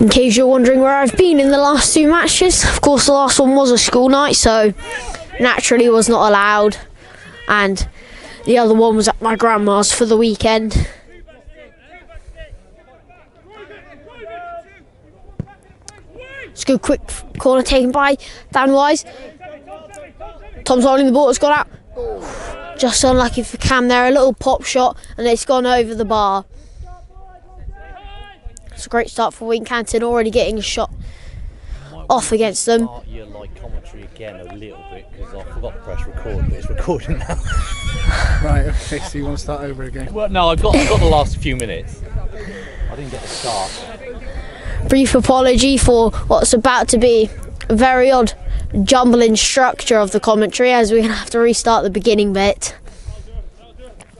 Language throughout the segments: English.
In case you're wondering where I've been in the last 2 matches, of course the last one was a school night, so naturally was not allowed, and the other one was at my grandma's for the weekend. It's a good quick corner taken by Dan Wise. Tom's holding the ball, it's gone out. Just unlucky for Cam there, a little pop shot, and it's gone over the bar. It's a great start for Wincanton, already getting a shot off against them. Your commentary again a little bit because I forgot to press record, but it's recording now. Right, okay, so you want to start over again? Well, no, I've got the last few minutes. I didn't get the start. Brief apology for what's about to be a very odd jumbling structure of the commentary, as we're going to have to restart the beginning bit.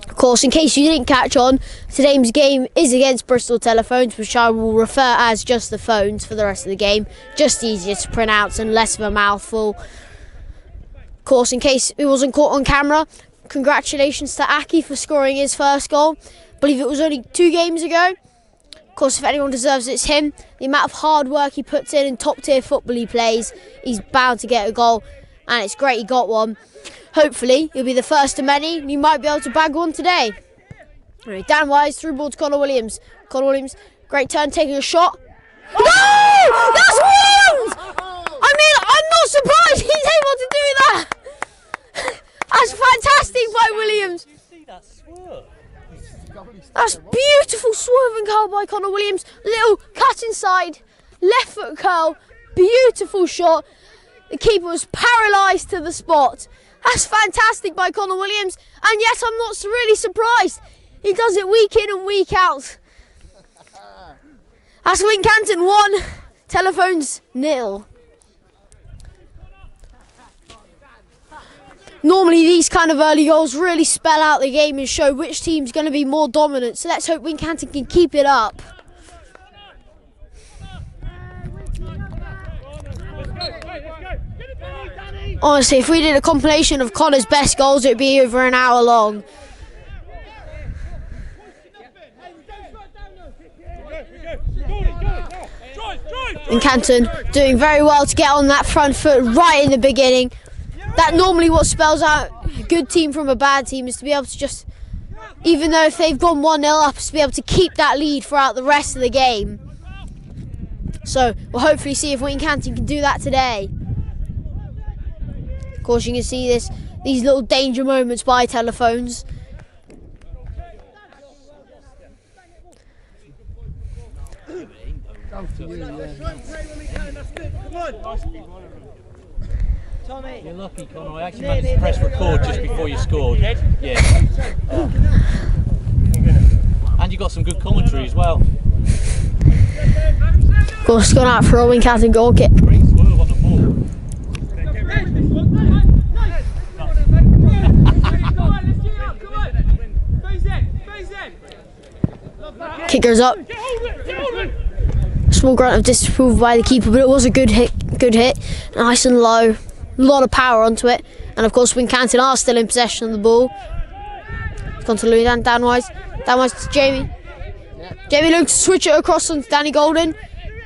Of course, in case you didn't catch on, today's game is against Bristol Telephones, which I will refer as just the Phones for the rest of the game. Just easier to pronounce and less of a mouthful. Of course, in case it wasn't caught on camera, congratulations to Aki for scoring his first goal. I believe it was only 2 games ago. Of course, if anyone deserves it, it's him. The amount of hard work he puts in and top-tier football he plays, he's bound to get a goal, and it's great he got one. Hopefully, he'll be the first of many, and he might be able to bag one today. Anyway, Dan Wise, through ball to Connor Williams. Connor Williams, great turn, taking a shot. No! That's Williams! I mean, I'm not surprised he's able to do that. That's fantastic by Williams. That's beautiful swerving curl by Connor Williams. Little cut inside, left foot curl, beautiful shot. The keeper was paralysed to the spot. That's fantastic by Connor Williams, and yet I'm not really surprised. He does it week in and week out. That's Wincanton 1, Telephones 0. Normally these kind of early goals really spell out the game and show which team's going to be more dominant, so let's hope Wincanton can keep it up. Honestly, if we did a compilation of Connor's best goals, it would be over an hour long. Wincanton doing very well to get on that front foot right in the beginning. That normally what spells out a good team from a bad team, is to be able to just, even though if they've gone 1-0 up, is to be able to keep that lead throughout the rest of the game. So we'll hopefully see if Wincanton can do that today. Of course, you can see these little danger moments by Telephones. You're lucky, Connor. I actually managed to press record just before you scored. Yeah. And you got some good commentary as well. Of course, it's gone out for a Wincanton goal kick. Great swerve on the ball. Kicker's up. Small grunt of disapproval by the keeper, but it was a good hit. Nice and low. A lot of power onto it. And of course, Wincanton are still in possession of the ball. It's gone to Louis Dan Wise. Dan Wise to Jamie. Jamie looking to switch it across onto Danny Golden.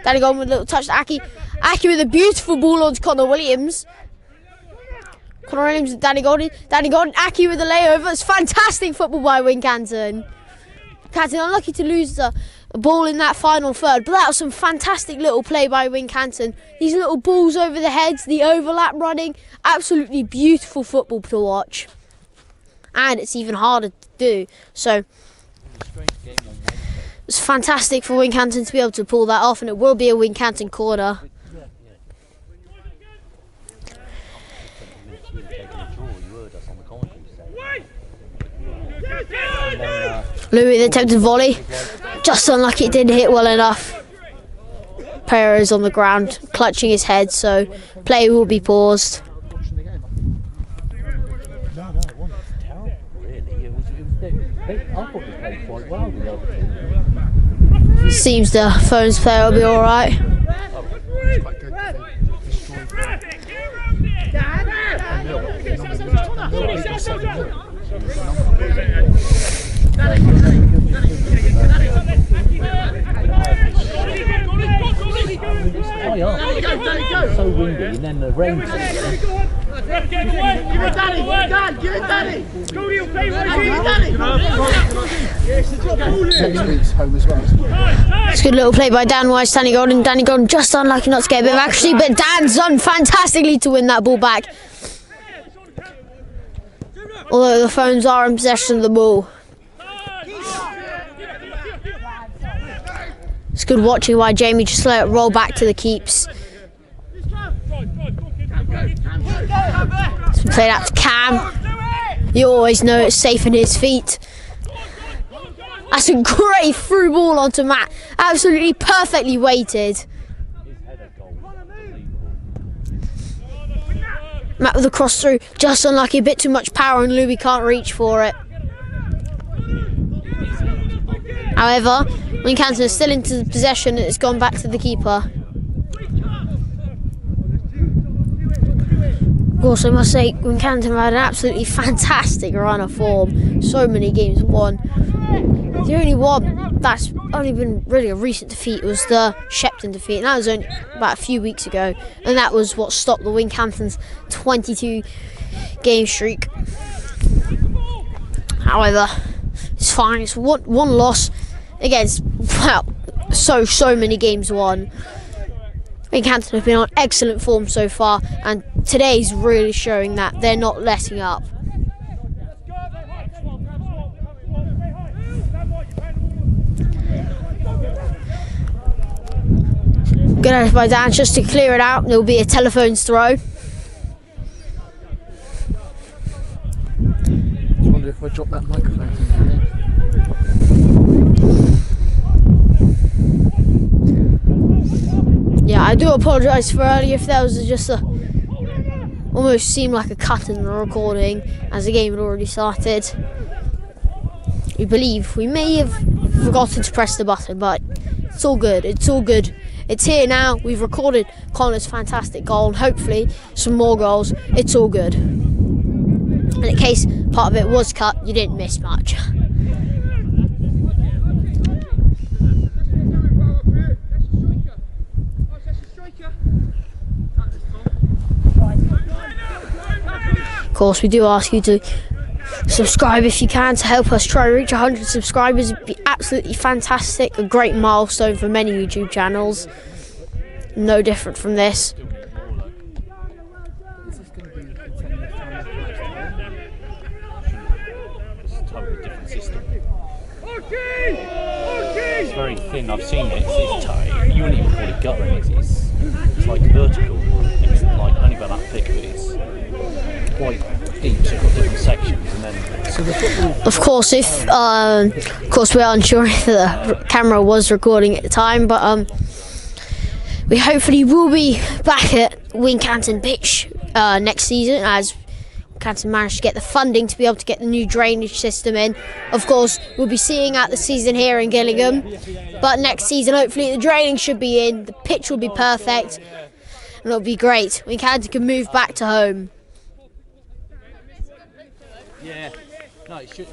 Danny Golden with a little touch to Aki. Aki with a beautiful ball onto Connor Williams. Connor Williams and Danny Golden. Danny Golden, Aki with a layover. It's fantastic football by Wincanton. Wincanton unlucky to lose the ball in that final third, but that was some fantastic little play by Wincanton. These little balls over the heads, the overlap running, absolutely beautiful football to watch. And it's even harder to do. So it's fantastic for Wincanton to be able to pull that off, and it will be a Wincanton corner. Louis the attempted volley, just unlucky it didn't hit well enough. Pereira is on the ground, clutching his head, so play will be paused. Seems the Phones player will be alright. rain. Next week's home as well. It's a good little play by Dan Wise, Danny Golden. Danny Golden just unlucky not to get a bit of accuracy, but Dan's done fantastically to win that ball back. Although the phones are in possession of the ball. It's good watching why Jamie just let it roll back to the keeps. It's been played out to Cam. You always know it's safe in his feet. That's a great through ball onto Matt. Absolutely perfectly weighted. Matt with a cross through. Just unlucky, a bit too much power and Louis can't reach for it. However, Wincanton is still into the possession and it's gone back to the keeper. Also, I must say, Wincanton have had an absolutely fantastic run of form. So many games won. The only one that's only been really a recent defeat was the Shepton defeat, and that was only about a few weeks ago, and that was what stopped the Wincanton's 22 game streak. However, it's fine. It's one loss against, well, so many games won. Wincanton have been on excellent form so far, and today's really showing that they're not letting up. Good out by Dan just to clear it out. There'll be a telephone's throw. I wonder if I drop that microphone thing. Yeah, I do apologise for earlier if there was just a almost seemed like a cut in the recording as the game had already started. We believe we may have forgotten to press the button, but it's all good. It's all good. It's here now. We've recorded Connor's fantastic goal and hopefully some more goals. It's all good. And in case part of it was cut, you didn't miss much. Of course, we do ask you to subscribe if you can to help us try to reach 100 subscribers. It'd be absolutely fantastic, a great milestone for many YouTube channels. No different from this. It's a totally different system. It's very thin. I've seen it. It's tight. You wouldn't even call it guttering. It's like vertical. It's like only about that thick, but it's quite deep. So you've got different sections, and then. Of course, we are unsure if the camera was recording at the time, but we hopefully will be back at Wincanton pitch next season, as Wincanton managed to get the funding to be able to get the new drainage system in. Of course, we'll be seeing out the season here in Gillingham, but next season hopefully the draining should be in, the pitch will be perfect, and it'll be great. Wincanton can move back to home. Yeah. No, it should.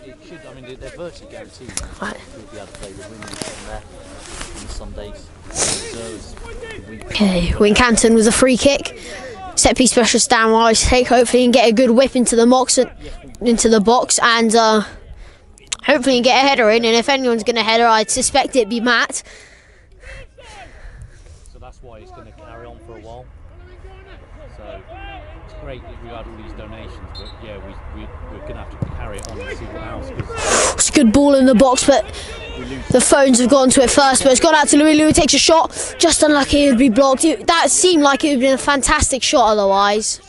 I mean, they're virtually guaranteed. Right. You'll be able to play the women on there on Sundays. Okay, Wincanton with a free kick. Set piece specialist Dan Wise take hopefully and get a good whip into the box and hopefully get a header in. And if anyone's going to header, I'd suspect it'd be Matt. So that's why it's going to carry on for a while. So it's great that we had all these donations, but yeah, we're going to have to carry it on and see what else. It's a good ball in the box, but the phones have gone to it first, but it's gone out to Louis. Louis takes a shot, just unlucky it would be blocked. That seemed like it would have been a fantastic shot otherwise.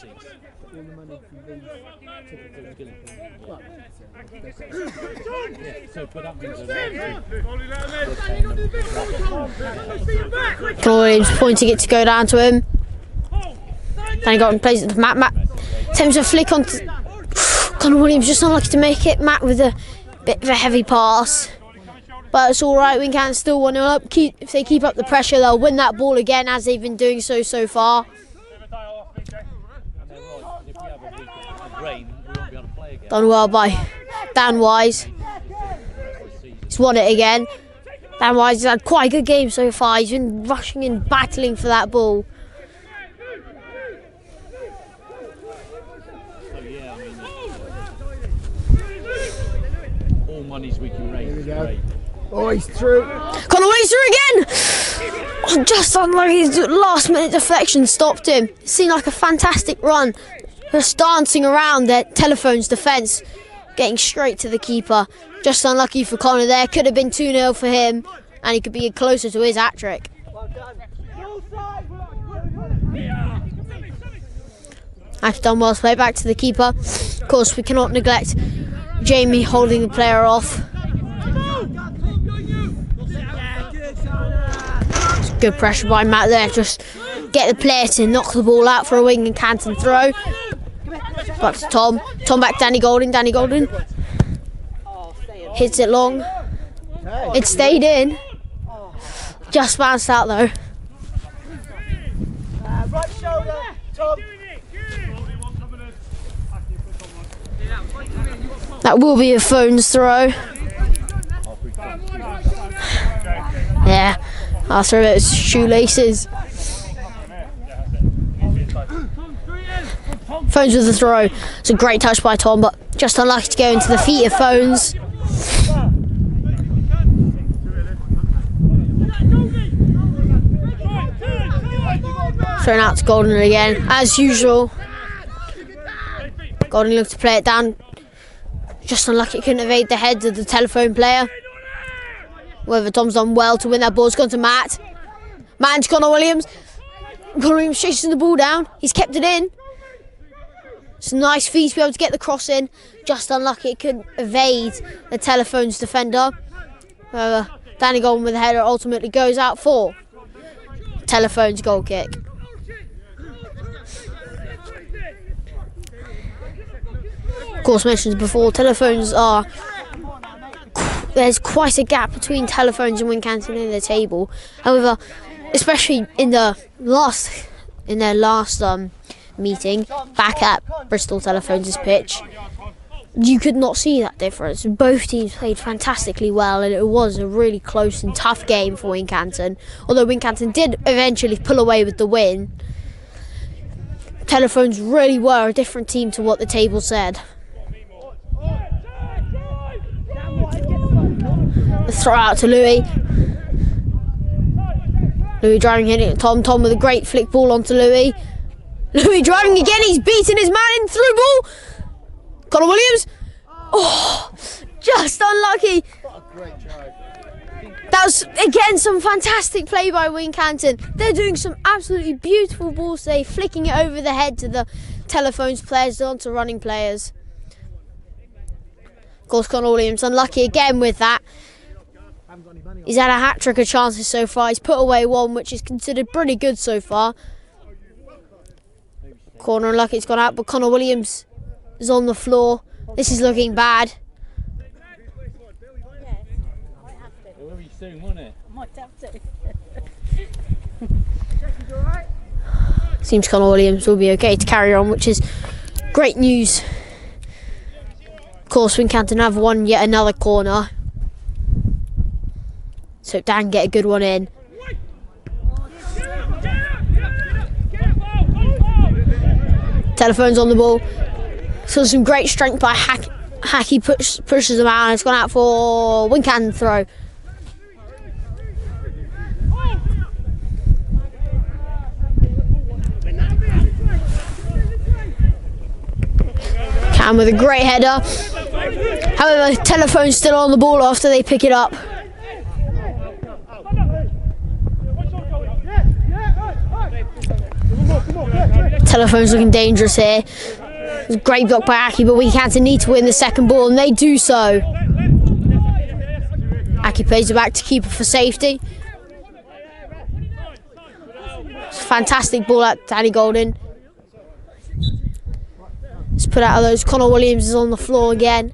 Williams pointing it to go down to him. Then he got and plays it to Matt. Matt attempts a flick on Connor Williams, just unlucky to make it. Matt with a bit of a heavy pass. But it's all right, Wincanton still 1-0 up. If they keep up the pressure, they'll win that ball again, as they've been doing so far. Done well by Dan Wise. He's won it again. Dan Wise has had quite a good game so far. He's been rushing and battling for that ball. money's we can raise. Here we go. Great. Oh, he's through. Connor Williams through again! Oh, just unlucky, his last minute deflection stopped him. It seemed like a fantastic run. Just dancing around their Telephone's defence, getting straight to the keeper. Just unlucky for Connor there. Could have been 2-0 for him, and he could be closer to his hat-trick. After done well, play back to the keeper. Of course, we cannot neglect Jamie holding the player off. It's good pressure by Matt there. Just get the player to knock the ball out for a Wincanton throw. Back to Tom. Tom back to Danny Golden. Danny Golden hits it long. It stayed in. Just bounced out though. Right shoulder, Tom. That will be a Phone's throw. Yeah, I'll throw those shoelaces. Phones with the throw. It's a great touch by Tom, but just unlucky to go into the feet of Phones. Thrown out to Golden again, as usual. Golden looked to play it down. Just unlucky it couldn't evade the head of the Telephone player. However, Tom's done well to win that ball. It's gone to Matt. Matt to Connor Williams. Connor Williams chasing the ball down. He's kept it in. It's a nice feat to be able to get the cross in. Just unlucky it couldn't evade the Telephone's defender. However, Danny Golden with the header ultimately goes out for Telephone's goal kick. Of course, mentioned before, Telephones are... There's quite a gap between Telephones and Wincanton in the table. However, especially in their last meeting back at Bristol Telephones' pitch, you could not see that difference. Both teams played fantastically well, and it was a really close and tough game for Wincanton. Although Wincanton did eventually pull away with the win, Telephones really were a different team to what the table said. The throw out to Louis. Louis driving, hitting it. Tom with a great flick ball onto Louis. Louis driving again. He's beating his man in through ball. Connor Williams. Oh, just unlucky. That was again some fantastic play by Wincanton. They're doing some absolutely beautiful balls today, flicking it over the head to the Telephones players onto running players. Of course, Connor Williams unlucky again with that. He's had a hat-trick of chances so far. He's put away one, which is considered pretty good so far. Corner unlucky, it's gone out, but Connor Williams is on the floor. This is looking bad. It will be soon, won't it? I might have to. Seems Connor Williams will be okay to carry on, which is great news. Of course, Wincanton have won yet another corner. So Dan get a good one in. Telephones on the ball. So some great strength by Hackey pushes him out, and it's gone out for Wincanton throw. Cam with a great header. However, Telephone's still on the ball after they pick it up. Telephone's looking dangerous here. It's a great block by Aki, but Wincanton need to win the second ball, and they do so. Aki plays it back to keeper for safety. It's a fantastic ball at Danny Golden. Let's put out of those. Connor Williams is on the floor again.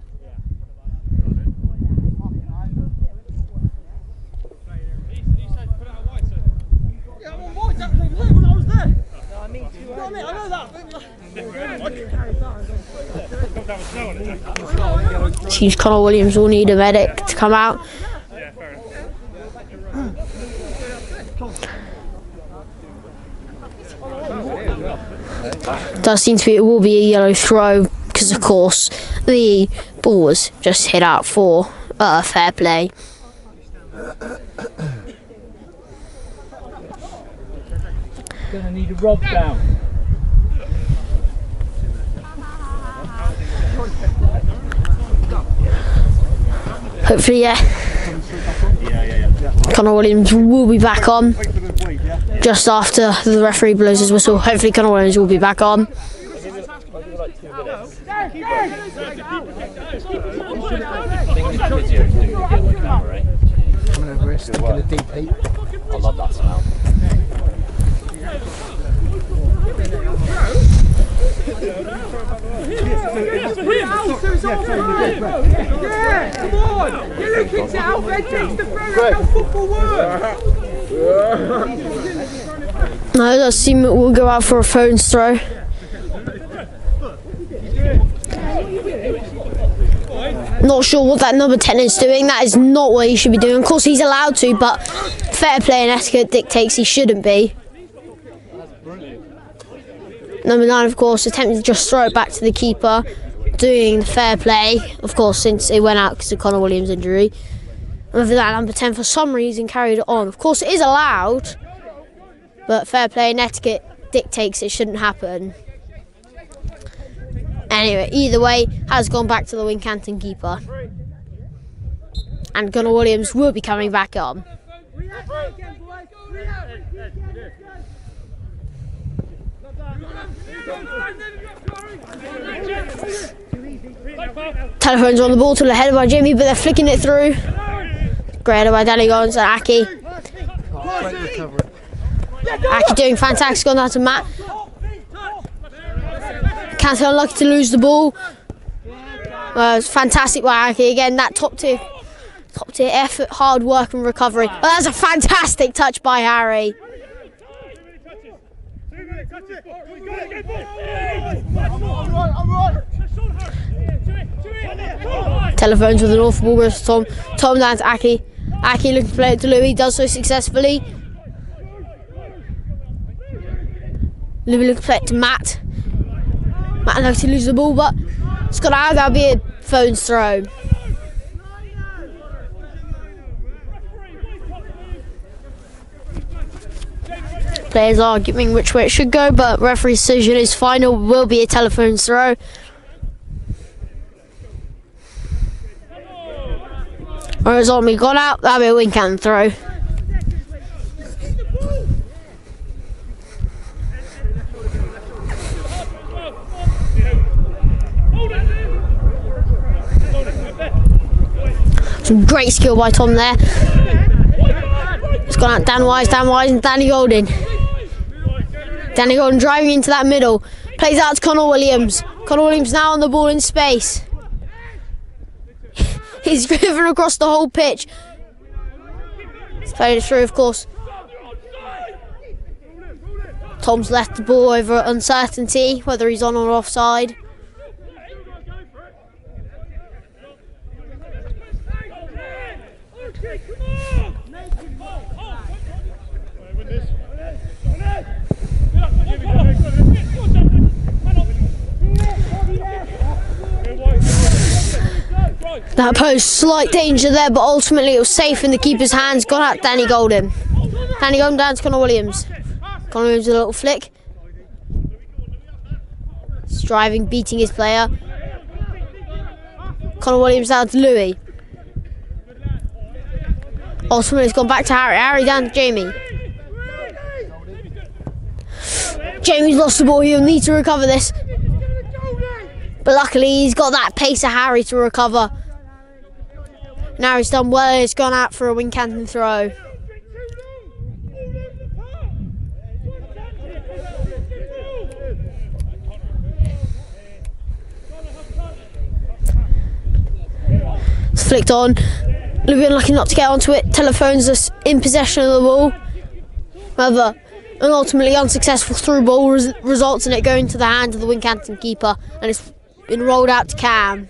Seems Connor Williams will need a medic to come out. Does seem to be, it will be a yellow throw because of course the ball was just hit out for Fair play. Gonna need a rob down. Hopefully, yeah. Connor Williams will be back on just after the referee blows his whistle. Hopefully Connor Williams will be back on. I love that smell. Come on! You're looking to help their kids to throw like football work! No, that seem it will go out for a phone's throw. Not sure what that number 10 is doing. That is not what he should be doing. Of course, he's allowed to, but fair play and etiquette dictates he shouldn't be. Number 9, of course, attempting to just throw it back to the keeper, doing the fair play, of course, since it went out because of Connor Williams' injury. And after that, number 10, for some reason, carried it on. Of course, it is allowed, but fair play and etiquette dictates it shouldn't happen. Anyway, either way, has gone back to the Wincanton keeper. And Connor Williams will be coming back on. Telephones on the ball to the header by Jimmy, but they're flicking it through. Great header by Danny Goins and Aki. Aki doing fantastic, gone down to Matt. Can't unlucky to lose the ball. It's fantastic by Aki again. That top tier effort, hard work and recovery. Oh, that's a fantastic touch by Harry. Telephones with an awful ball goes to Tom. Tom down to Aki. Aki looking to play it to Louis, does so successfully. Louis looking to play it to Matt. Matt likes to lose the ball, but it's got out. That'll be a phone's throw. Players are arguing which way it should go, but referee's decision is final. Will be a telephone's throw. Or has Omni gone out? That'll be a Wincanton throw. Some great skill by Tom there. It's gone out Dan Wise and Danny Golden. Danny Golden driving into that middle. Plays out to Connor Williams. Connor Williams now on the ball in space. He's driven across the whole pitch. He's played it through, of course. Tom's left the ball over uncertainty, whether he's on or offside. That posed slight danger there, but ultimately it was safe in the keeper's hands. Gone out Danny Golden. Danny Golden down to Connor Williams. Connor Williams with a little flick. Striving, beating his player. Connor Williams down to Louis. Ultimately it's gone back to Harry. Harry down to Jamie. Jamie's lost the ball. He'll need to recover this. But luckily he's got that pace of Harry to recover. Now he's done well. It's gone out for a Wincanton throw. It's flicked on. Louis unlucky not to get onto it. Telephones us in possession of the ball. However, an ultimately unsuccessful through ball results in it going to the hand of the Wincanton keeper, and it's been rolled out to Cam.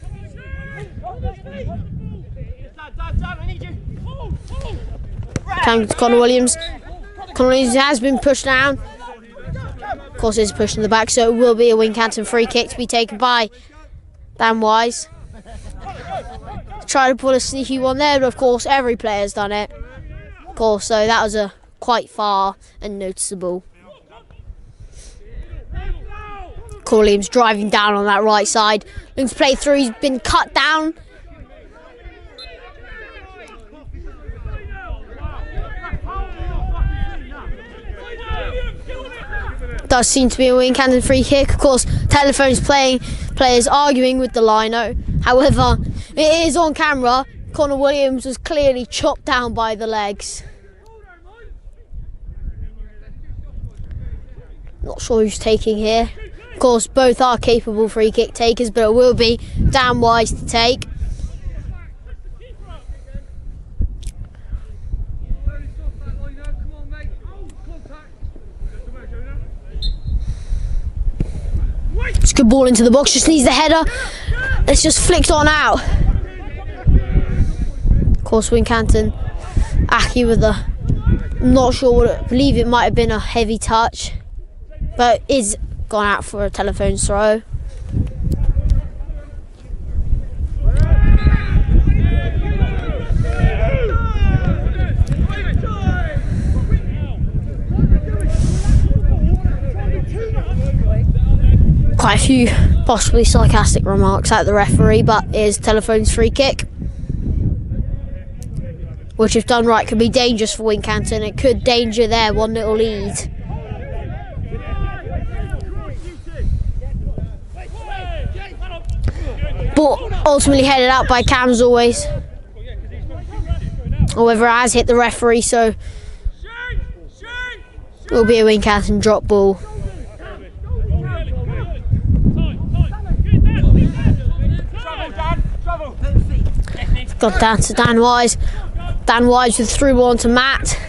Cam to Connor Williams. Connor Williams has been pushed down. Of course, it's pushed in the back, so it will be a Wincanton free kick to be taken by Dan Wise. It's try to pull a sneaky one there, but of course every player's done it. Of course, so that was a quite far and noticeable. Corliam's driving down on that right side. Looking to play through, he's been cut down. Does seem to be a Wincanton free kick. Of course, telephone's players arguing with the lino. However, it is on camera. Connor Williams was clearly chopped down by the legs. Not sure who's taking here. Of course, both are capable free kick takers, but it will be Dan Wise to take. It's a good ball into the box, just needs the header. It's just flicked on out. Of course, Wincanton, Aki with the, I'm not sure what I believe it might have been a heavy touch, but is gone out for a telephone throw. Quite a few possibly sarcastic remarks at the referee, but it is telephone's free kick, which if done right could be dangerous for Wincanton. It could danger their 1-0 lead. But ultimately headed out by Cam as always. However, it has hit the referee, so it will be a Wincanton drop ball. Gone down to Dan Wise. Dan Wise with through ball to Matt.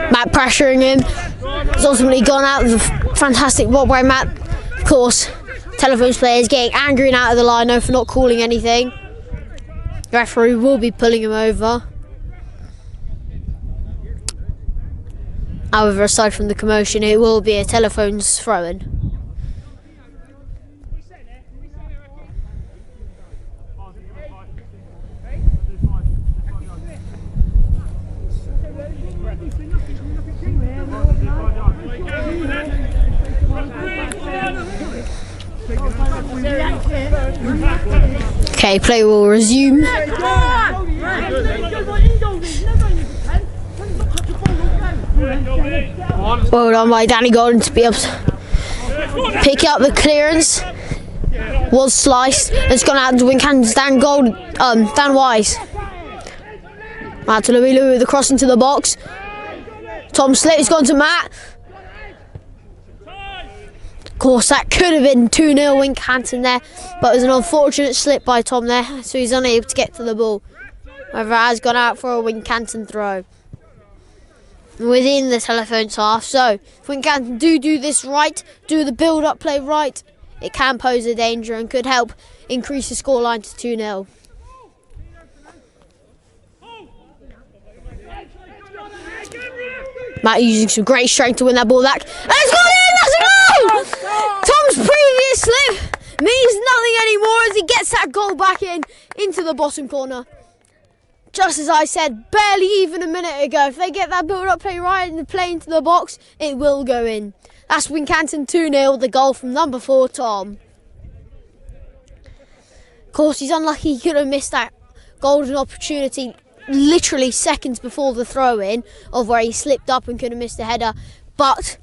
Matt pressuring him. He's ultimately gone out with a fantastic ball by Matt. Of course, telephone's players getting angry and out of the line for not calling anything. The referee will be pulling him over. However, aside from the commotion, it will be a telephone's throw-in. Okay, play will resume. Well done by Danny Golden to be able to pick up the clearance. Was sliced. It's gone out to Wincanton's Dan Wise. Matt to Louis with the cross into the box. Tom Slater's gone to Matt. Of course, that could have been 2-0 Wincanton there, but it was an unfortunate slip by Tom there, so he's unable to get to the ball. However, it has gone out for a Wincanton throw within the telephone's half. So if Wincanton do this right, do the build-up play right, it can pose a danger and could help increase the scoreline to 2-0. Matt using some great strength to win that ball back, and it's gone in. That's a goal! Tom's previous slip means nothing anymore as he gets that goal back into the bottom corner. Just as I said, barely even a minute ago, if they get that build-up play right and the play into the box, it will go in. That's Wincanton 2-0, the goal from number 4, Tom. Of course, he's unlucky he could have missed that golden opportunity literally seconds before the throw-in of where he slipped up and could have missed the header, but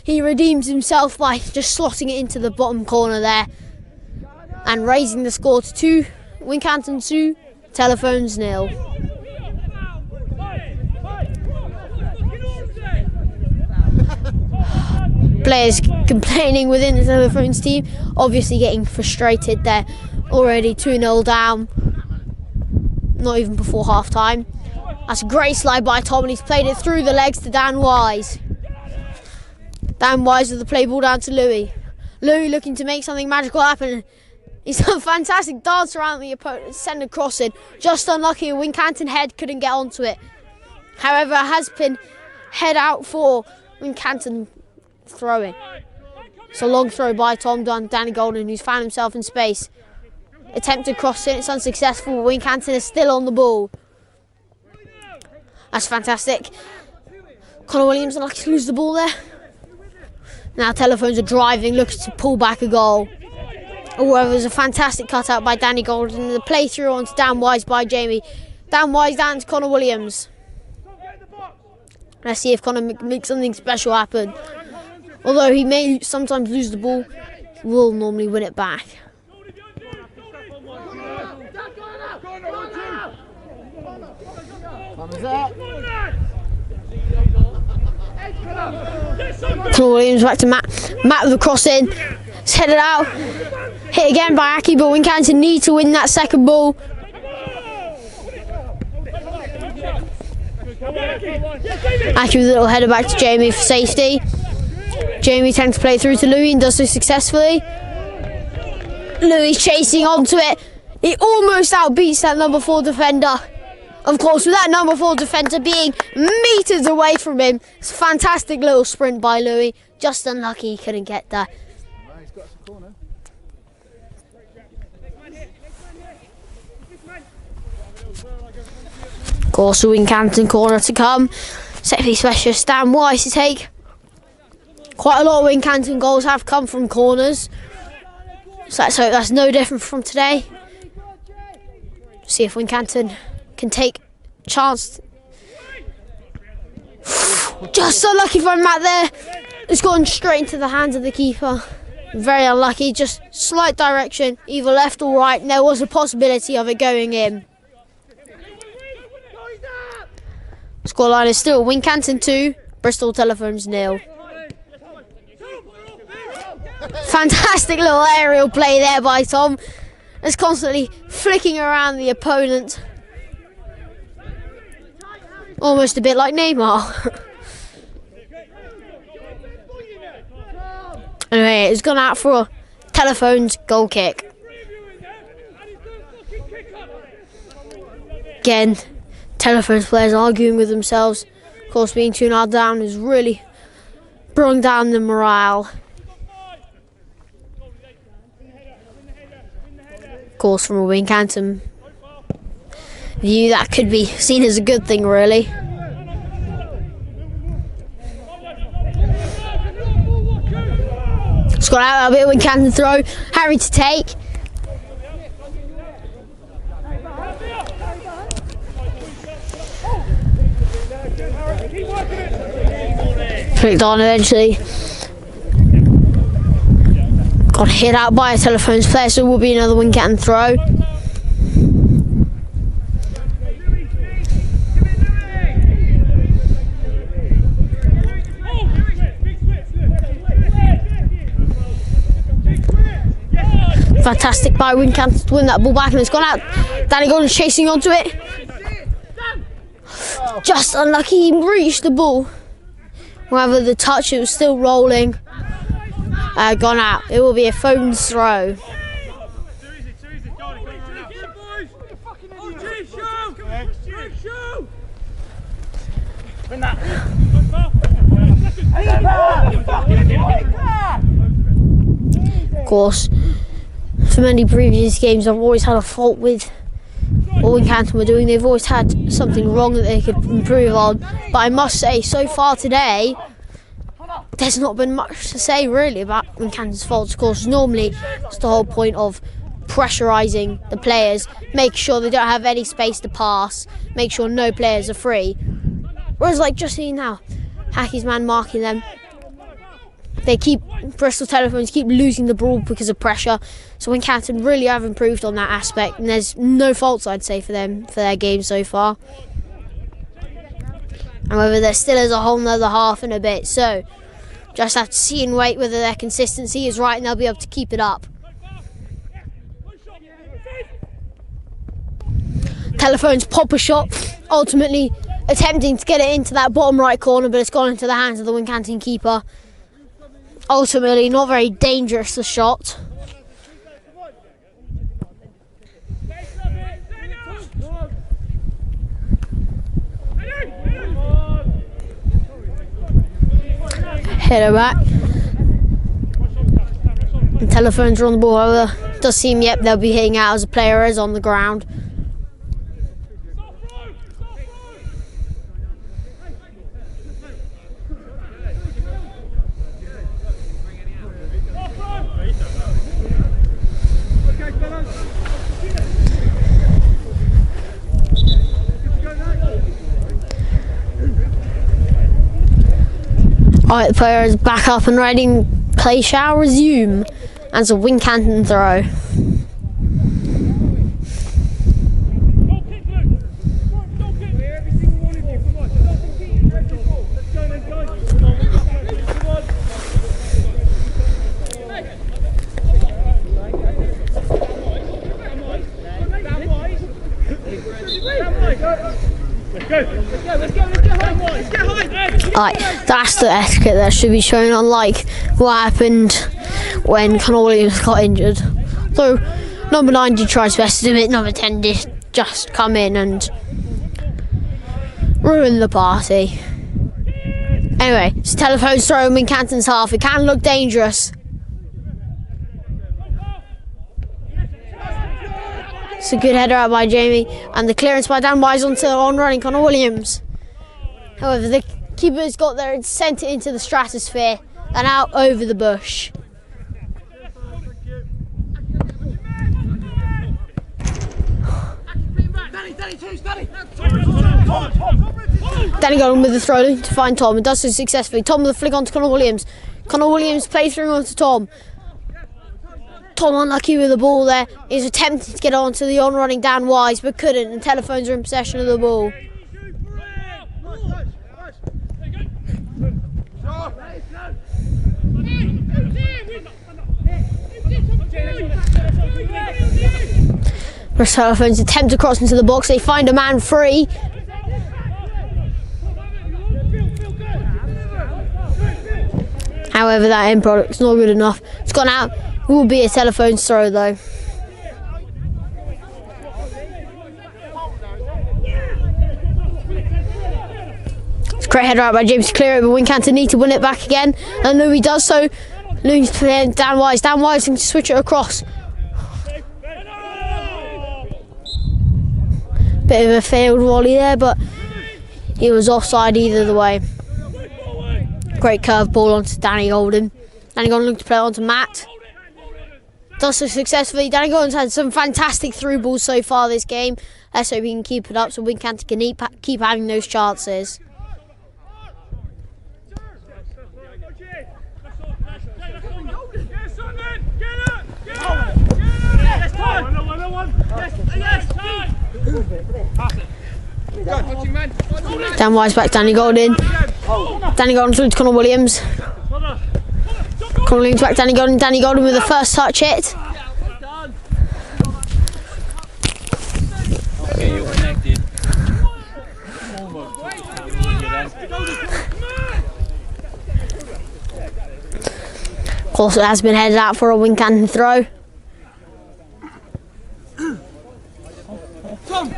he redeems himself by just slotting it into the bottom corner there and raising the score to 2, Wincanton 2, Telephones 0. Players complaining within the Telephones team, obviously getting frustrated. They're already 2-0 down, not even before half time. That's a great slide by Tom, and he's played it through the legs to Dan Wise. Dan Wise with the play ball down to Louis. Louis looking to make something magical happen. He's done a fantastic dance around the opponent, send a cross in. Just unlucky, a Wincanton head couldn't get onto it. However, it has been head out for Wincanton throwing. It's a long throw by Tom Dunn, Danny Golden, who's found himself in space. Attempted crossing, it's unsuccessful. Wincanton is still on the ball. That's fantastic. Connor Williams unlucky to lose the ball there. Now Telephones are driving, looking to pull back a goal. However, there's a fantastic cutout by Danny Golden. The play through onto Dan Wise by Jamie. Dan Wise down to Connor Williams. Let's see if Connor makes something special happen. Although he may sometimes lose the ball, he will normally win it back. Connor Williams back to Matt. Matt with the cross in. It's headed out. Hit again by Aki, but Wincanton need to win that second ball. Aki with a little header back to Jamie for safety. Jamie attempts to play through to Louis and does so successfully. Louis chasing onto it. He almost outbeats that number 4 defender. Of course, with that number 4 defender being metres away from him. It's a fantastic little sprint by Louis. Just unlucky he couldn't get there. He's got some corner. Of course, the Wincanton corner to come. Set piece specialist Dan Wise to take. Quite a lot of Wincanton goals have come from corners. So let's hope that's no different from today. See if Wincanton can take chance. Just unlucky from Matt there. It's gone straight into the hands of the keeper. Very unlucky, just slight direction, either left or right, and there was a possibility of it going in. Scoreline is still Wincanton 2, Bristol Telephones 0. Fantastic little aerial play there by Tom. It's constantly flicking around the opponent. Almost a bit like Neymar. Anyway, it's gone out for a Telephones goal kick. Again, Telephones players arguing with themselves. Of course, being 2-0 down has really brought down the morale. Of course, from a Wincanton view, that could be seen as a good thing, really. It's got out a bit of Wincanton throw. Harry to take. Flicked on eventually. Got hit out by a Telephones player, so it will be another Wincanton throw. Fantastic by Wincanton to win that ball back, and it's gone out. Danny Golden's chasing onto it. Just unlucky he reached the ball. However, the touch, it was still rolling. Gone out. It will be a Phones throw. Of course, for many previous games, I've always had a fault with what Wincanton were doing. They've always had something wrong that they could improve on. But I must say, so far today, there's not been much to say really about Wincanton's faults. Of course, normally it's the whole point of pressurising the players, make sure they don't have any space to pass, make sure no players are free. Whereas, like just seeing now, Hackey's man marking them. Bristol Telephones keep losing the ball because of pressure. So Wincanton really have improved on that aspect, and there's no faults, I'd say, for them for their game so far. However, there still is a whole nother half and a bit, so just have to see and wait whether their consistency is right and they'll be able to keep it up. Telephones pop a shot, ultimately attempting to get it into that bottom right corner, but it's gone into the hands of the Wincanton keeper. Ultimately, not very dangerous a shot. Header back. And telephones are on the ball. However, it does seem, yep, they'll be hitting out as a player is on the ground. Alright, the player is back up and ready. Play shall resume. And it's a Wincanton throw. Alright, that's the etiquette that should be shown, unlike what happened when Connor Williams got injured. So, number 9 did try his best to do it, number 10 did just come in and ruin the party. Anyway, it's telephone's throw in Wincanton's half. It can look dangerous. It's a good header out by Jamie, and the clearance by Dan Wise onto on-running Connor Williams. However, the keeper's got there and sent it into the stratosphere and out over the bush. Danny got on with the throw to find Tom and does so successfully. Tom with a flick onto Connor Williams. Connor Williams plays through onto Tom. Tom unlucky with the ball there. He's attempting to get onto the on-running Dan Wise but couldn't, and telephones are in possession of the ball. Bristol telephones attempt to cross into the box. They find a man free. However, that end product's not good enough. It's gone out. It will be a telephone's throw though. It's a great header out by James to clear it, but Wincanton need to win it back again. And Louis does so. Louis playing Dan Wise. Dan Wise can switch it across. Bit of a failed volley there, but he was offside either the way. Great curve ball onto Danny Golden. Danny Golden looking to play onto Matt. Does so successfully. Danny Golden's had some fantastic through balls so far this game. Let's hope he can keep it up so Wincanton can keep having those chances. Dan Wise back, Danny Golden. Danny Golden through to Connor Williams. Connor Williams back, Danny Golden. Danny Golden with the first touch hit. Of course, it has been headed out for a Wincanton throw. Tom!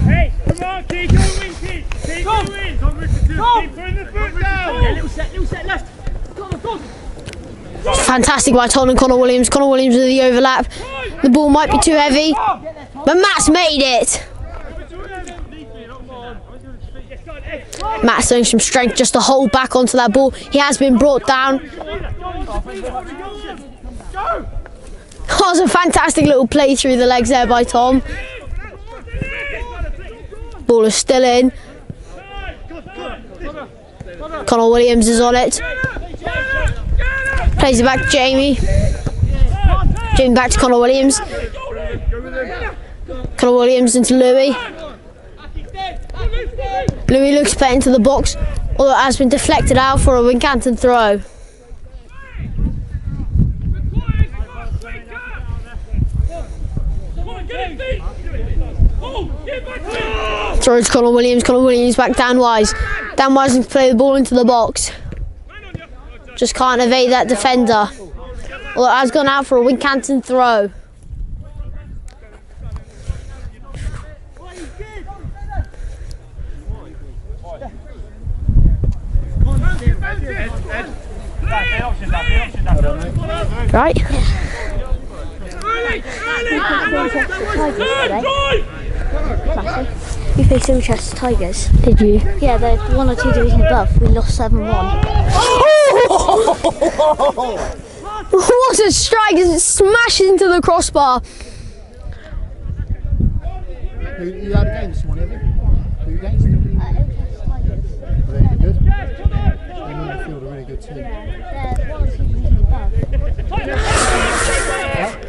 Hey, come on, keep going, keep going! Keep putting the foot down! Yeah, little set left! Go on! Fantastic by Tom and Connor Williams. Connor Williams with the overlap. The ball might be too heavy, but Matt's made it. Matt's showing some strength just to hold back onto that ball. He has been brought down. That was a fantastic little play through the legs there by Tom. Ball is still in. Connor Williams is on it. Plays it back to Jamie. Jamie back to Connor Williams. Connor Williams into Louis. Louis looks to play into the box, although it has been deflected out for a Wincanton throw. Throw to Connor Williams. Connor Williams back Dan Wise. Dan Wise can play the ball into the box. Just can't evade that defender. Although it has gone out for a Wincanton throw. Right? You faced Winchester Tigers. Did you? Yeah, they're 1 or 2 divisions above. We lost 7-1. What a strike as it smashes into the crossbar. You had a game this morning, have you? Who you against? Winchester Tigers. Were they any good? They in the field a really good team. They're 1 or 2 divisions above.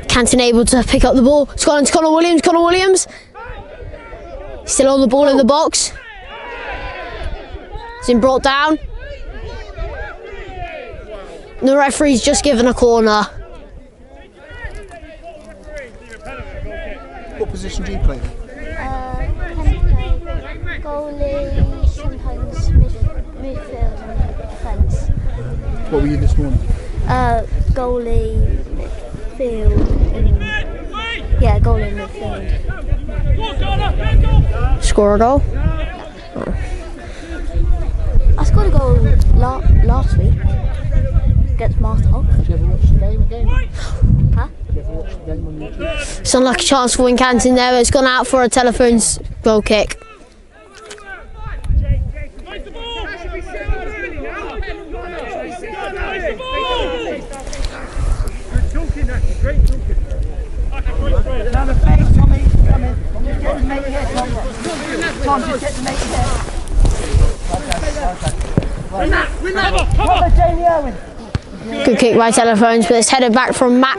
Canton able to pick up the ball. It's gone into Connor Williams. Connor Williams. Still on the ball in the box. It's been brought down. The referee's just given a corner. What position do you play? Goalie, sometimes midfield and defence. What were you this morning? Goalie, midfield, and goalie and midfield. Score a goal. I scored a goal last week against Martop. Did you ever watch the game again? Huh? Did you ever watch the game on YouTube? It's an unlucky chance for Wincanton there. It's gone out for a telephone's goal kick. Good kick by telephones, but it's headed back from Matt.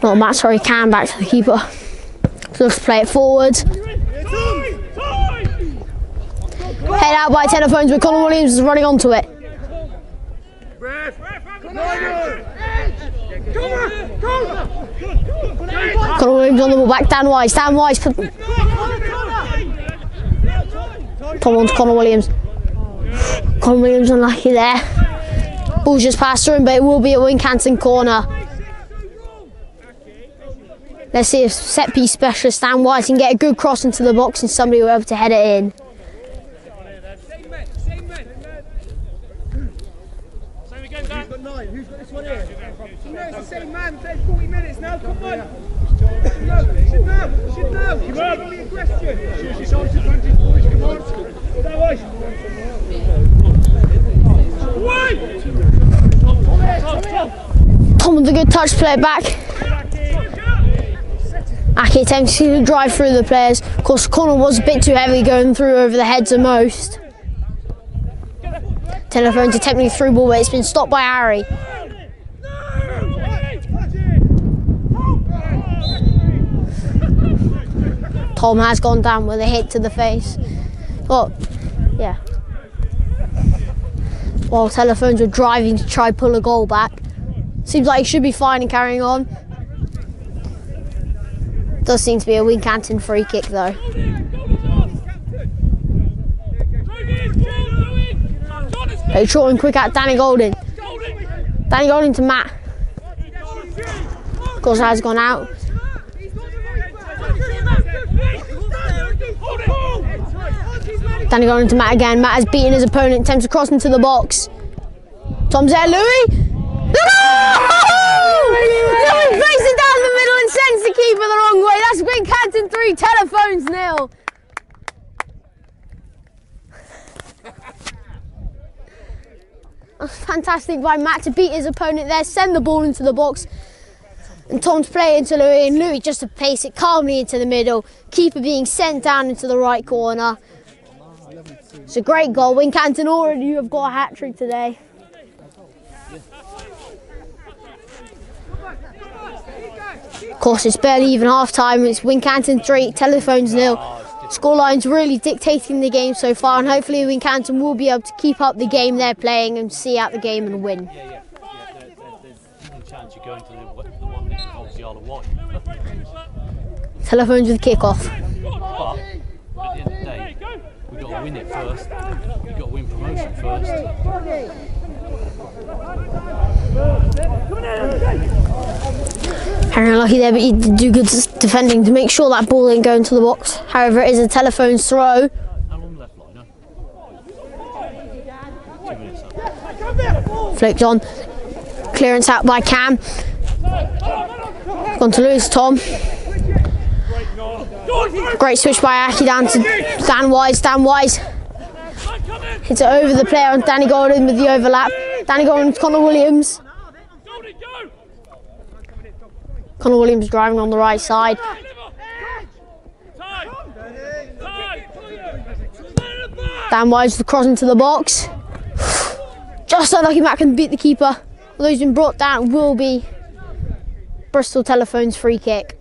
Not Matt, sorry, Cam back to the keeper. So let's play it forward. Head out by telephones, but Connor Williams is running onto it. Connor Williams on the ball back, Dan Wise. Dan Wise. Tom on to Connor Williams. Connor Williams unlucky there. Ball's just passed through him, but it will be a Wincanton corner. Let's see if set piece specialist Dan Wise can get a good cross into the box and somebody will be able to head it in. Who's got 9? Who's got this one here? You know it's the same man, played 40 minutes now, come on! Should know! Come on! Only a question! She's on to 20 boys, come on! That way! Tom with a good touch, play it back. Aki attempts to drive through the players. Of course, the corner was a bit too heavy going through over the heads of most. Telephone's attempting through ball, but it's been stopped by Harry. Tom has gone down with a hit to the face. Oh, yeah. While telephones were driving to try pull a goal back. Seems like he should be fine and carrying on. Does seem to be a Wincanton free kick though. Hey, short and quick out Danny Golding. Danny Golding to Matt. Of course, has gone out. Danny Golding to Matt again. Matt has beaten his opponent, attempts to cross into the box. Tom's there, Louis. Louis breaks it down the middle and sends the keeper the wrong way. That's Wincanton 3, telephones 0. Fantastic by Matt to beat his opponent there, send the ball into the box. And Tom's play into Louis, and Louis just to pace it calmly into the middle. Keeper being sent down into the right corner. It's a great goal. Wincanton already have got a hat-trick today. Of course, it's barely even half-time. It's Wincanton 3, telephones 0. Scoreline's really dictating the game so far, and hopefully Wincanton will be able to keep up the game they're playing and see out the game and win. There's a chance you're going to the one that involves the Isle of Wight. Telephones with kick-off. But at the end of the day, we've got to win it first. We've got to win promotion first. Harry unlucky there, but he did do good defending to make sure that ball didn't go into the box. However, it is a telephone's throw. How long left, Lino? 2 minutes up. Flicked on. Clearance out by Cam. Gone to lose Tom. Great switch by Aki down to Dan Wise. Dan Wise hits it over the player on Danny Golden with the overlap. Danny Golden to Connor Williams. Connor Williams driving on the right side. Dan Wise the cross into the box. Just unlucky Matt can beat the keeper. Although he's been brought down, will be Bristol Telephone's free kick.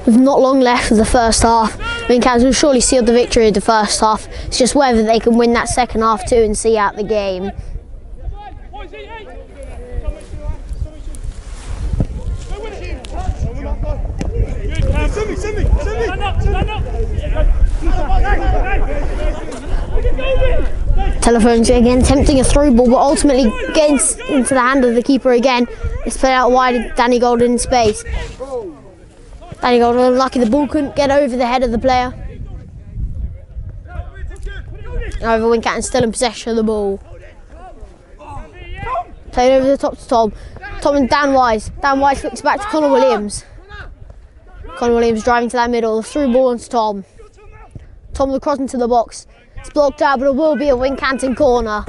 With not long left of the first half, Wincanton will surely seal the victory of the first half. It's just whether they can win that second half too and see out the game. Telephones again attempting a through ball, but ultimately getting into the hand of the keeper again. It's played out wide, Danny Golden in space. Danny Golden unlucky, the ball couldn't get over the head of the player. However, Wincanton still in possession of the ball. Played over the top to Tom. Tom and Dan Wise. Dan Wise flicks back to Connor Williams. Connor Williams driving to that middle, the through ball onto Tom. Tom the cross into the box. It's blocked out, but it will be a Wincanton corner.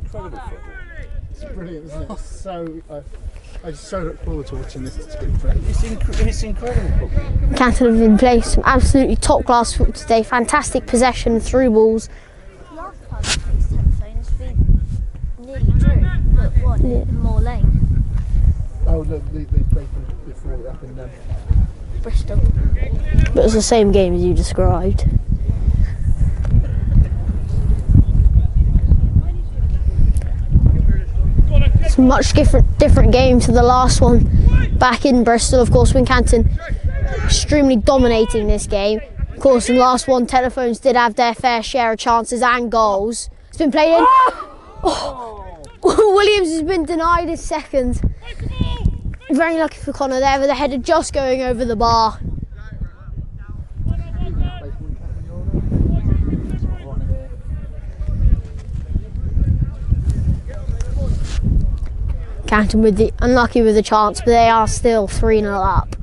It's brilliant, isn't it? So, I just so look forward to watching this. It's incredible. Wincanton have been playing some absolutely top class football today. Fantastic possession through balls. Last time these telephones been nearly drew, but what, more lane? Oh, look, they played before it happened. Bristol. But it was the same game as you described. It's a much different game to the last one back in Bristol. Of course, Wincanton extremely dominating this game. Of course, in the last one, Telephones did have their fair share of chances and goals. It's been played in. Oh. Williams has been denied his second. Very lucky for Connor there with the header just going over the bar. Canton with the unlucky with the chance, but they are still 3-0 up.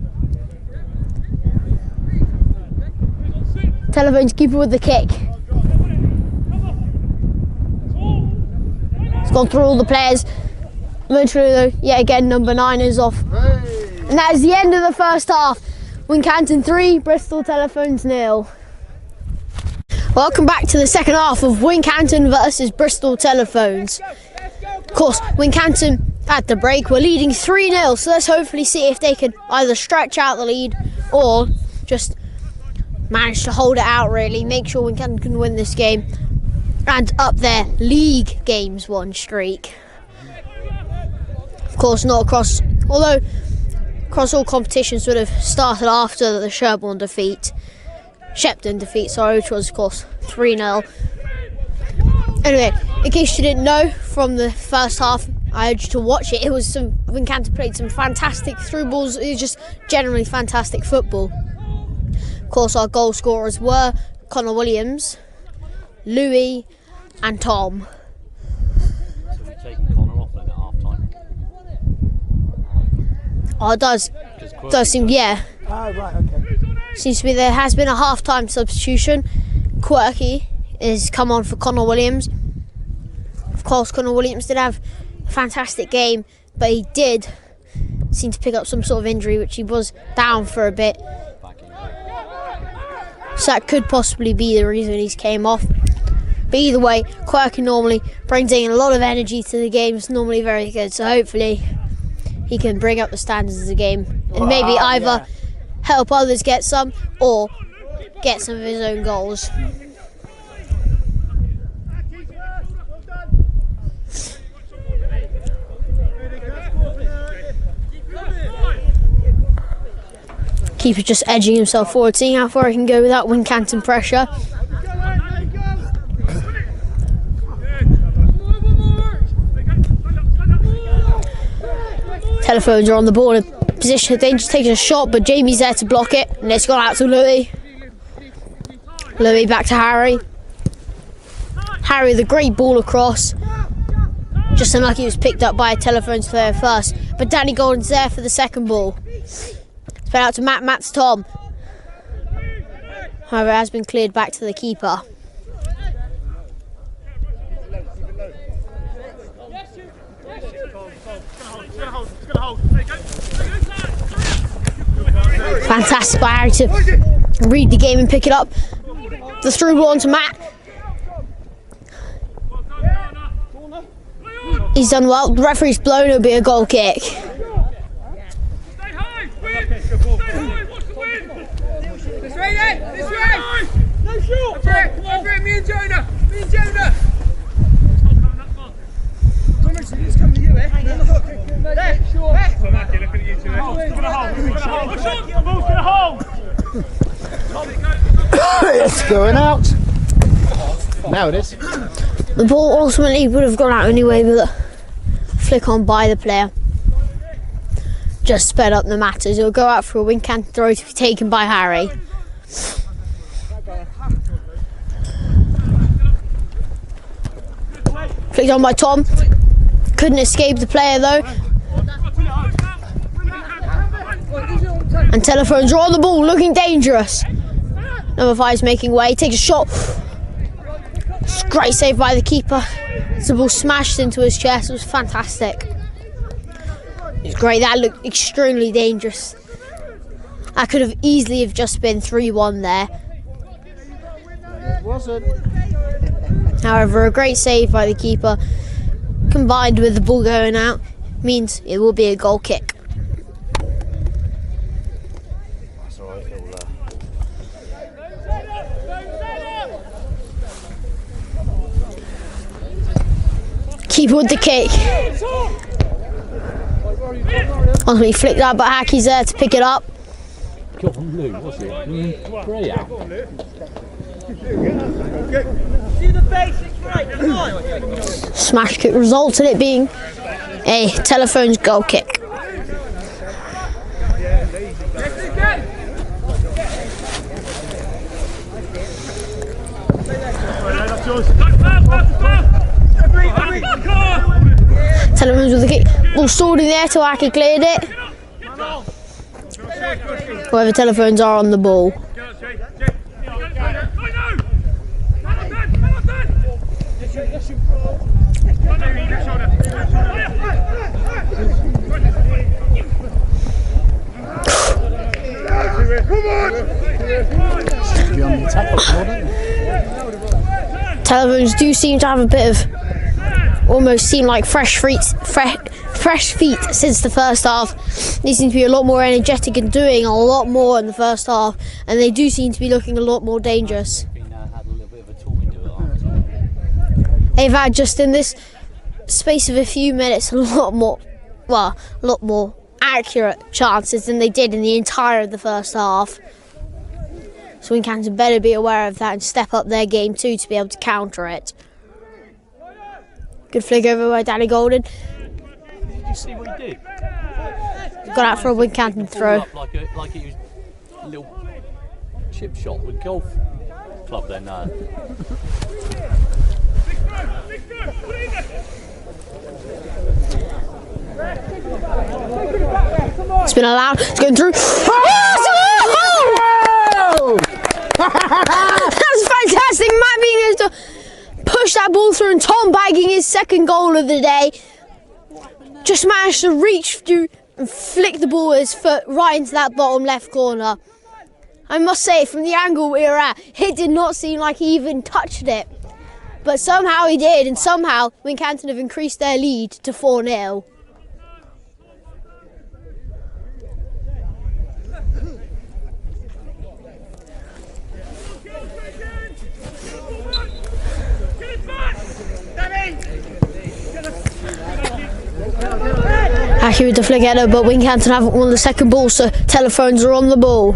Telephone's keeper with the kick. It's gone through all the players. Eventually, though, yet again, number 9 is off. And that is the end of the first half. Wincanton 3, Bristol Telephones 0. Welcome back to the second half of Wincanton versus Bristol Telephones. Of course, Wincanton at the break were leading 3-0, so let's hopefully see if they can either stretch out the lead or just manage to hold it out, really. Make sure Wincanton can win this game and up their league games won streak. Of course, not across, although across all competitions would have started after the Shepton defeat, which was, of course, 3-0. Anyway, in case you didn't know from the first half, I urge you to watch it. It was Wincanton played some fantastic through balls. It was just generally fantastic football. Of course, our goal scorers were Connor Williams, Louis, and Tom. So we've taken Connor off then at half time. Oh, it does seem, yeah. Oh, right, okay. Seems to be there has been a half-time substitution. Quirky is come on for Connor Williams. Of course, Connor Williams did have a fantastic game, but he did seem to pick up some sort of injury, which he was down for a bit. So that could possibly be the reason he's came off. But either way, Quirky normally brings in a lot of energy to the game. It's normally very good, so hopefully he can bring up the standards of the game and maybe either help others get some or get some of his own goals. Keeper just edging himself forward, seeing how far he can go without Wincanton pressure. Telephones are on the ball in position. They just taking a shot, but Jamie's there to block it, and it's gone out to Louis. Louis back to Harry. Harry with a great ball across. Just unlucky he was picked up by a Telephones player first. But Danny Golden's there for the second ball. It's played out to Matt. Matt's Tom. However, it has been cleared back to the keeper. Fantastic by Harry to read the game and pick it up. The through ball onto Matt. He's done well. The referee's blown. It'll be a goal kick. Stay high, win! Stay high, watch the win! This way then, this way! No shot! That's it, me and Jonah! Me and Jonah! Thomas, it's coming to you, eh? On the hook. There, sure. So Mackie, looking at you two, eh? The ball's gonna hold! It's going out. Now it is. The ball ultimately would have gone out anyway, but the flick on by the player just sped up the matters. It'll go out for a wing and throw to be taken by Harry. Flicked on by Tom. Couldn't escape the player though. And Telephones are on the ball, looking dangerous. Number 5's making way, takes a shot. Great save by the keeper. The ball smashed into his chest. It was fantastic. It was great. That looked extremely dangerous. That could have easily have just been 3-1 there. It wasn't. However, a great save by the keeper combined with the ball going out means it will be a goal kick. That's all right. Keeper with the kick. Ultimately flicked out, but Hackey's there to pick it up. Go on, Lou, what's it? Great out. See the basics right, come on! Smash kick results in it being a Telephones goal kick. Telephones with the kick. Ball stalled in there till Hackey cleared it. However, Telephones are on the ball. Telephones do seem to have a bit of, almost seem like fresh feet since the first half. They seem to be a lot more energetic and doing a lot more in the first half, and they do seem to be looking a lot more dangerous. Had a little bit of a talking to it. They've had just in this space of a few minutes a lot more accurate chances than they did in the entire of the first half. So Wincanton better be aware of that and step up their game too to be able to counter it. Good flick over by Danny Golden. Did you see what he did? Got out for a Wincanton throw. Like it was a little chip shot with golf club then. It's been allowed. It's going through. That was fantastic. Matt being able to push that ball through, and Tom bagging his second goal of the day. Just managed to reach through and flick the ball with his foot right into that bottom left corner. I must say, from the angle we were at, it did not seem like he even touched it. But somehow he did, and somehow Wincanton have increased their lead to 4-0. Hackey with the flick header, but Wincanton haven't won the second ball, so Telephones are on the ball.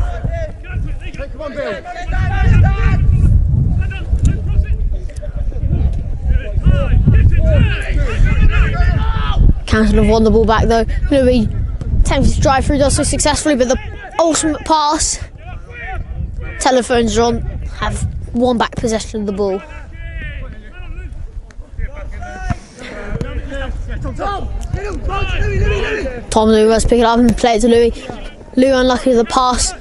Canton have won the ball back though. Louis attempted to drive through, does so successfully, but the ultimate pass. Telephones are on, have won back possession of the ball. Tom Louis must pick it up and play it to Louis. Louis unlucky with the pass,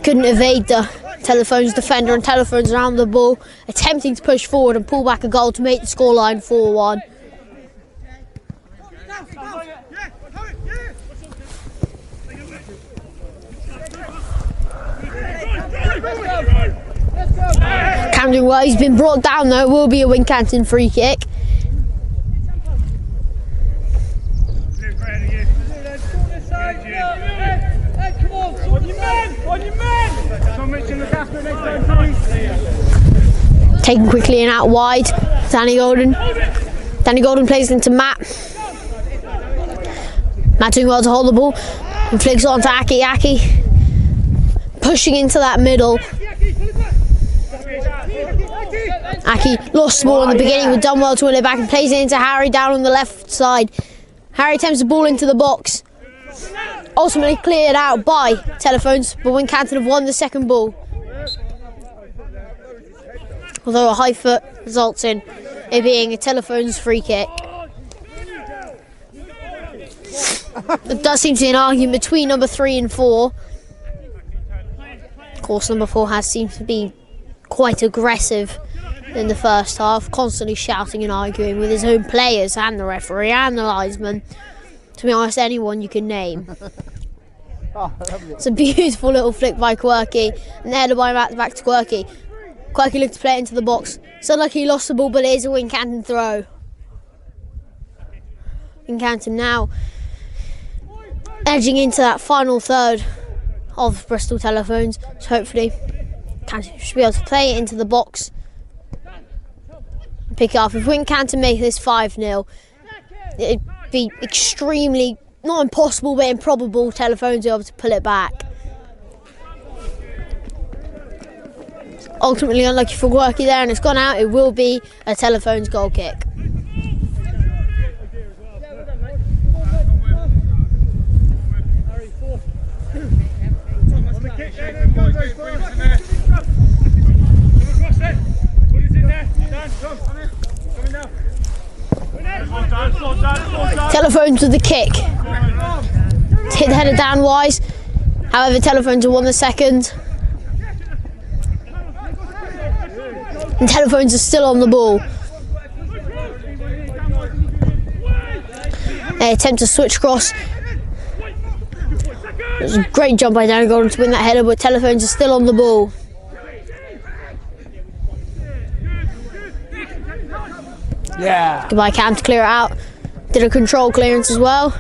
couldn't evade the Telephones defender, and Telephones around the ball, attempting to push forward and pull back a goal to make the scoreline 4-1. Cam doing well, he's been brought down though, it will be a Wincanton free kick. Taken quickly and out wide, Danny Golden. Danny Golden plays into Matt. Matt doing well to hold the ball and flicks on to Aki. Aki pushing into that middle. Aki lost the ball in the beginning, but done well to win it back and plays it into Harry down on the left side. Harry attempts the ball into the box. Ultimately cleared out by Telephones, but Wincanton have won the second ball. Although a high foot results in it being a Telephones free kick. There does seem to be an argument between number 3 and 4. Of course, number 4 has seemed to be quite aggressive in the first half, constantly shouting and arguing with his own players and the referee and the linesman. To be honest, anyone you can name. It's a beautiful little flick by Quirky, and headed by Matt back to Quirky. Quirky looked to play it into the box. So like he lost the ball, but it is a Wincanton throw. Wincanton now edging into that final third of Bristol Telephones. So hopefully Wincanton should be able to play it into the box and pick it up. If Wincanton make this 5-0, it'd be extremely, not impossible, but improbable Telephones are able to pull it back. Ultimately unlucky for Quirky there, and it's gone out. It will be a Telephones goal kick. Telephones with the kick. Hit the header down wise. However, Telephones have won the second. And Telephones are still on the ball. They attempt to switch cross. It was a great jump by Danny Golden to win that header, but Telephones are still on the ball. Yeah. Goodbye Cam to clear it out. Did a control clearance as well.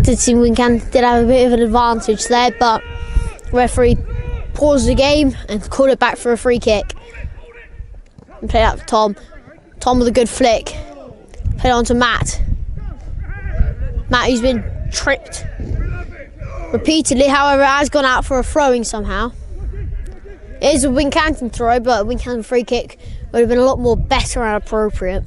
Did seem Wincanton did have a bit of an advantage there, but referee paused the game and called it back for a free kick. And played out for Tom. Tom with a good flick. Played on to Matt. Matt, who's been tripped repeatedly, however, has gone out for a throwing somehow. It is a Wincanton throw, but a Wincanton free kick would have been a lot more better and appropriate.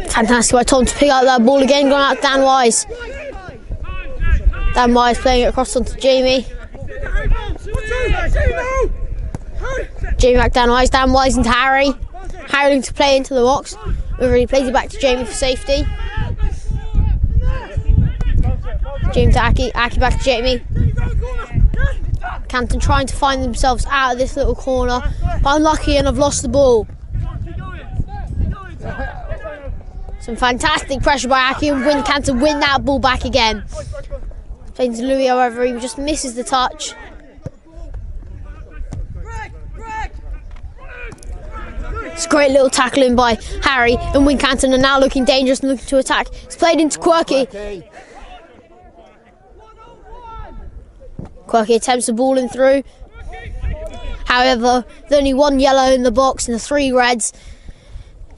Fantastic by Tom to pick up that ball again, gone out to Dan Wise. Dan Wise playing it across onto Jamie. Jamie back Dan Wise into Harry. Harry looking to play into the box. Already plays it back to Jamie for safety. Jamie to Aki back to Jamie. Canton trying to find themselves out of this little corner, but unlucky and have lost the ball. Some fantastic pressure by Aki, and Wincanton win that ball back again. Playing to Louis, however, he just misses the touch. It's a great little tackling by Harry, and Wincanton are now looking dangerous and looking to attack. It's played into Quirky. Quirky attempts the ball in through. However, with only one yellow in the box and the 3 reds,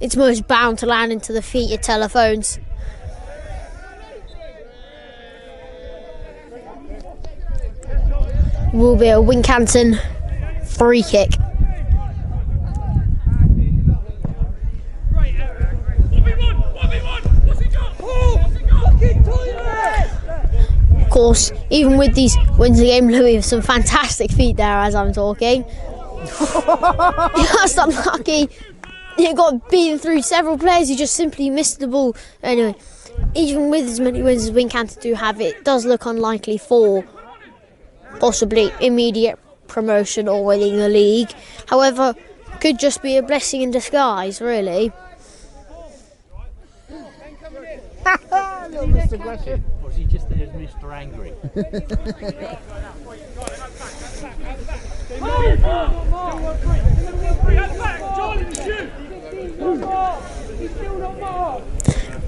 it's most bound to land into the feet of Telephones. Will be a Wincanton free kick. Of course, even with these wins the game, Louis with some fantastic feet there as I'm talking. That's unlucky. He got beaten through several players who just simply missed the ball. Anyway, even with as many wins as Wincanton do have, it does look unlikely for possibly immediate promotion or winning the league. However, could just be a blessing in disguise, really. Little Mr. Aggressive. Or is he just there as Mr. Angry?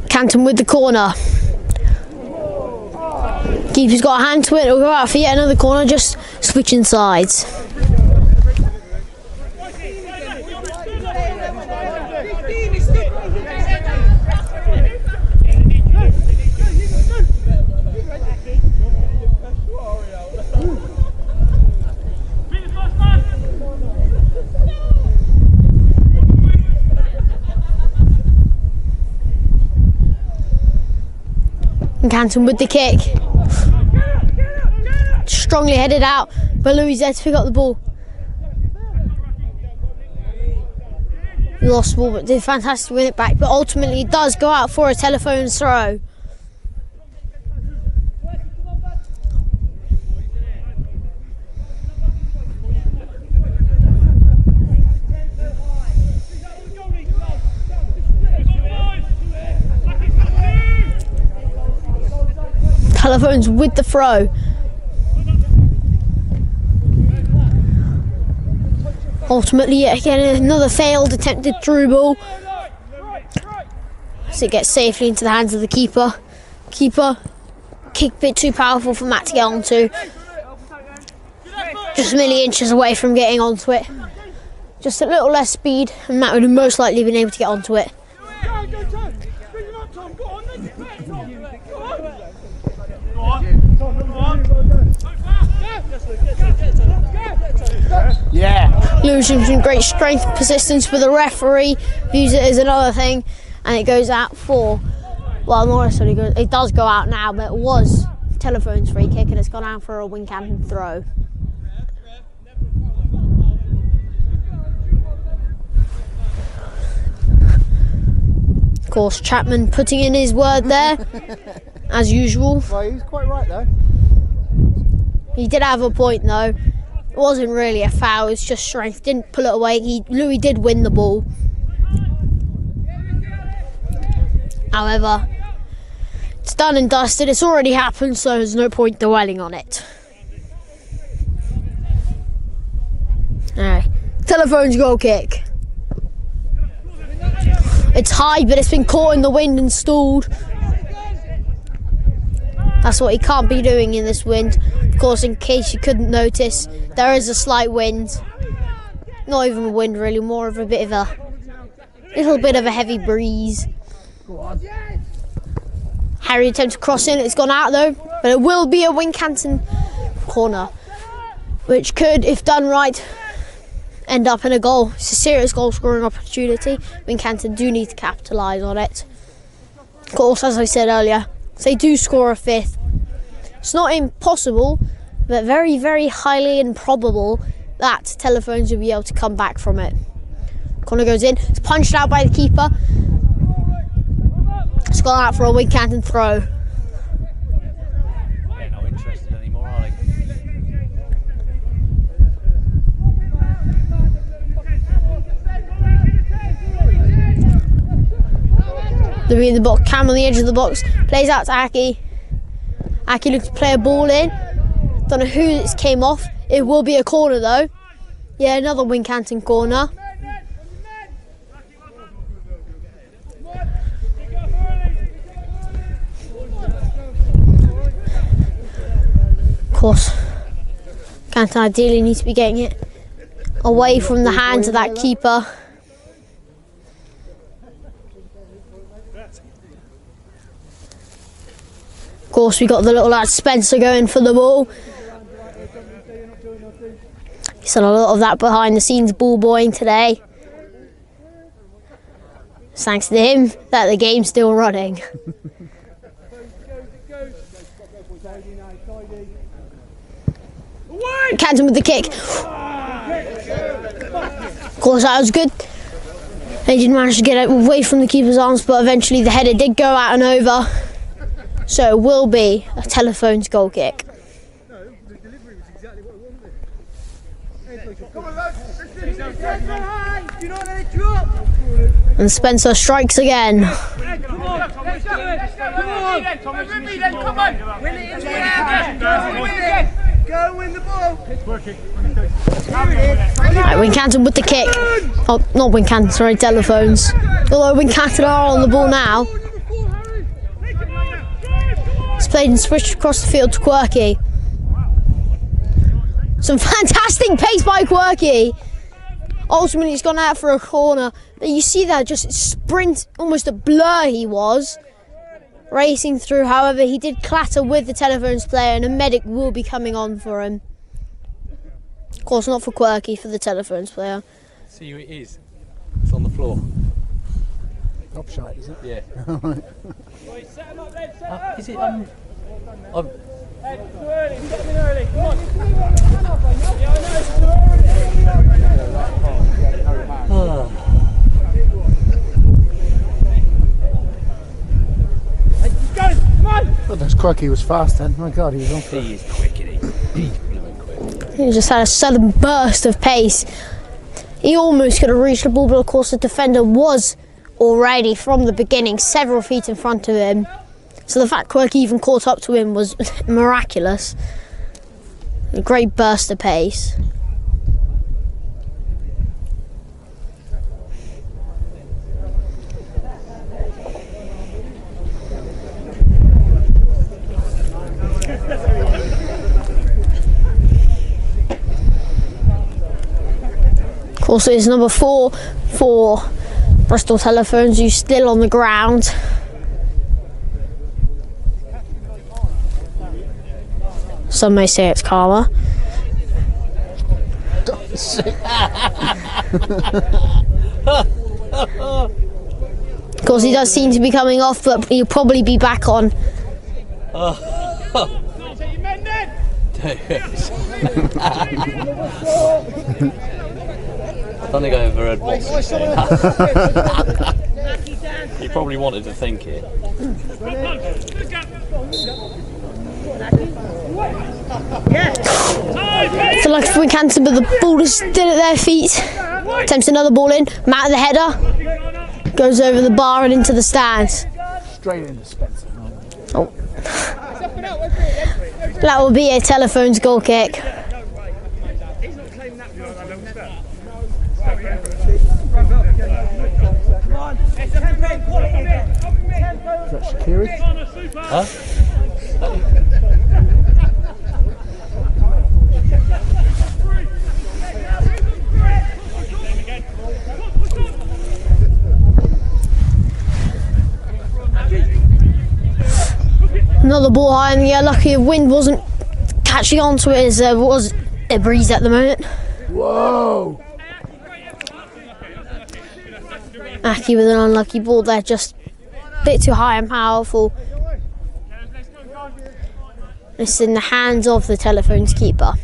Canton with the corner. Keeper's got a hand to it. It'll go out for yet another corner, just switching sides. Canton with the kick. Strongly headed out, but Louis is there to pick up the ball. He lost the ball, but did fantastic to win it back. But ultimately, it does go out for a telephone throw. Telephones with the throw. Ultimately, yet again, another failed attempted through ball. As it gets safely into the hands of the keeper. Keeper, kick a bit too powerful for Matt to get onto. Just merely inches away from getting onto it. Just a little less speed, and Matt would have most likely been able to get onto it. Yeah. Losing some great strength and persistence, but the referee views it as another thing, and it goes out for, well, not necessarily it does go out now, but it was Telephone's free kick, and it's gone out for a Wincanton throw. Of course, Chapman putting in his word there, as usual. Well, he was quite right though. He did have a point though. It wasn't really a foul, it's just strength. Didn't pull it away. Louis did win the ball. However, it's done and dusted. It's already happened, so there's no point dwelling on it. Alright, Telephone's goal kick. It's high, but it's been caught in the wind and stalled. That's what he can't be doing in this wind. Of course, in case you couldn't notice, there is a slight wind. Not even a wind really, more of a bit of a little bit of a heavy breeze. Harry attempts to cross in, it's gone out though, but it will be a Wincanton corner, which could, if done right, end up in a goal. It's a serious goal scoring opportunity. Wincanton do need to capitalise on it. Of course, as I said earlier, if they do score a fifth, it's not impossible, but very, very highly improbable that Telephones will be able to come back from it. Corner goes in, it's punched out by the keeper. It's gone out for a Wincanton throw. They're not interested anymore, are they? Louis in the box, Cam on the edge of the box, plays out to Aki. Aki looks to play a ball in. Don't know who this came off. It will be a corner though. Yeah, another Wincanton corner. Of course, Canton ideally needs to be getting it away from the hands of that keeper. Of course, we got the little lad Spencer going for the ball. He's done a lot of that behind the scenes ball boying today. It's thanks to him that the game's still running. Canton with the kick. Of course, that was good. They didn't manage to get it away from the keeper's arms, but eventually the header did go out and over. So it will be a Telephones goal kick. And Spencer strikes again. Go win the ball. Right, Wincanton with the kick. Oh, not Wincanton, sorry, Telephones. Although Wincanton are on the ball now. It's played and switched across the field to Quirky. Some fantastic pace by Quirky. Ultimately, he's gone out for a corner. But you see that just sprint, almost a blur he was. Racing through, however, he did clatter with the Telephones player and a medic will be coming on for him. Of course, not for Quirky, for the Telephones player. See who it is. It's on the floor. Offside, is it? Yeah. Is it Too early, you got in early, come on. Yeah, I know, it's too Goodness, Quirky was fast then. My God, he was on for He is quick, isn't he? He's blooming quick. He just had a sudden burst of pace. He almost could have reached the ball, but of course the defender was already from the beginning several feet in front of him. So the fact Quirky even caught up to him was miraculous. A great burst of pace. Of course, it is number 4 for Bristol Telephones, who's still on the ground. Some may say it's karma. Of course, he does seem to be coming off, but he'll probably be back on. I don't think I ever heard Watson say that. He probably wanted to think it. I feel like if we cancel, but the ball is still at their feet. Attempts another ball in. Matt the header. Goes over the bar and into the stands. straight into Spencer. Oh. That will be a Telephones goal kick. Is that Shaqiri? Huh? Another ball high in the air. Lucky the wind wasn't catching on to it as there was a breeze at the moment. Whoa! Aki with an unlucky ball there, just a bit too high and powerful. It's in the hands of the Telephones keeper.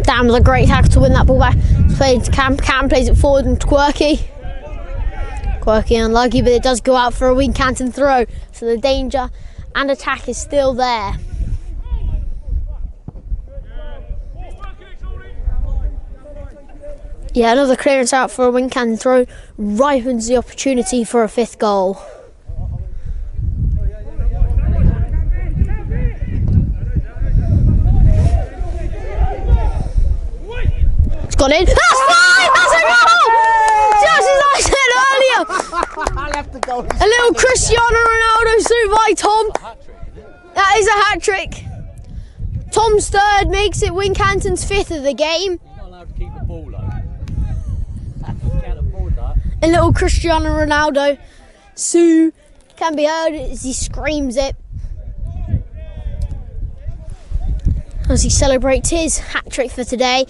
Dan with a great tackle to win that ball back. It's played to Cam. Cam plays it forward and to Quirky. Quirky unlucky, but it does go out for a wing Canton throw. So the danger and attack is still there. Yeah, another clearance out for a wing Canton throw ripens the opportunity for a fifth goal. It's gone in. That's fine! That's a goal! Just as I said earlier. A little Cristiano Ronaldo through by Tom. That is a hat trick. Tom's third makes it Wincanton's fifth of the game. You're not allowed A little Cristiano Ronaldo. Sue can be heard as he screams it as he celebrates his hat-trick for today.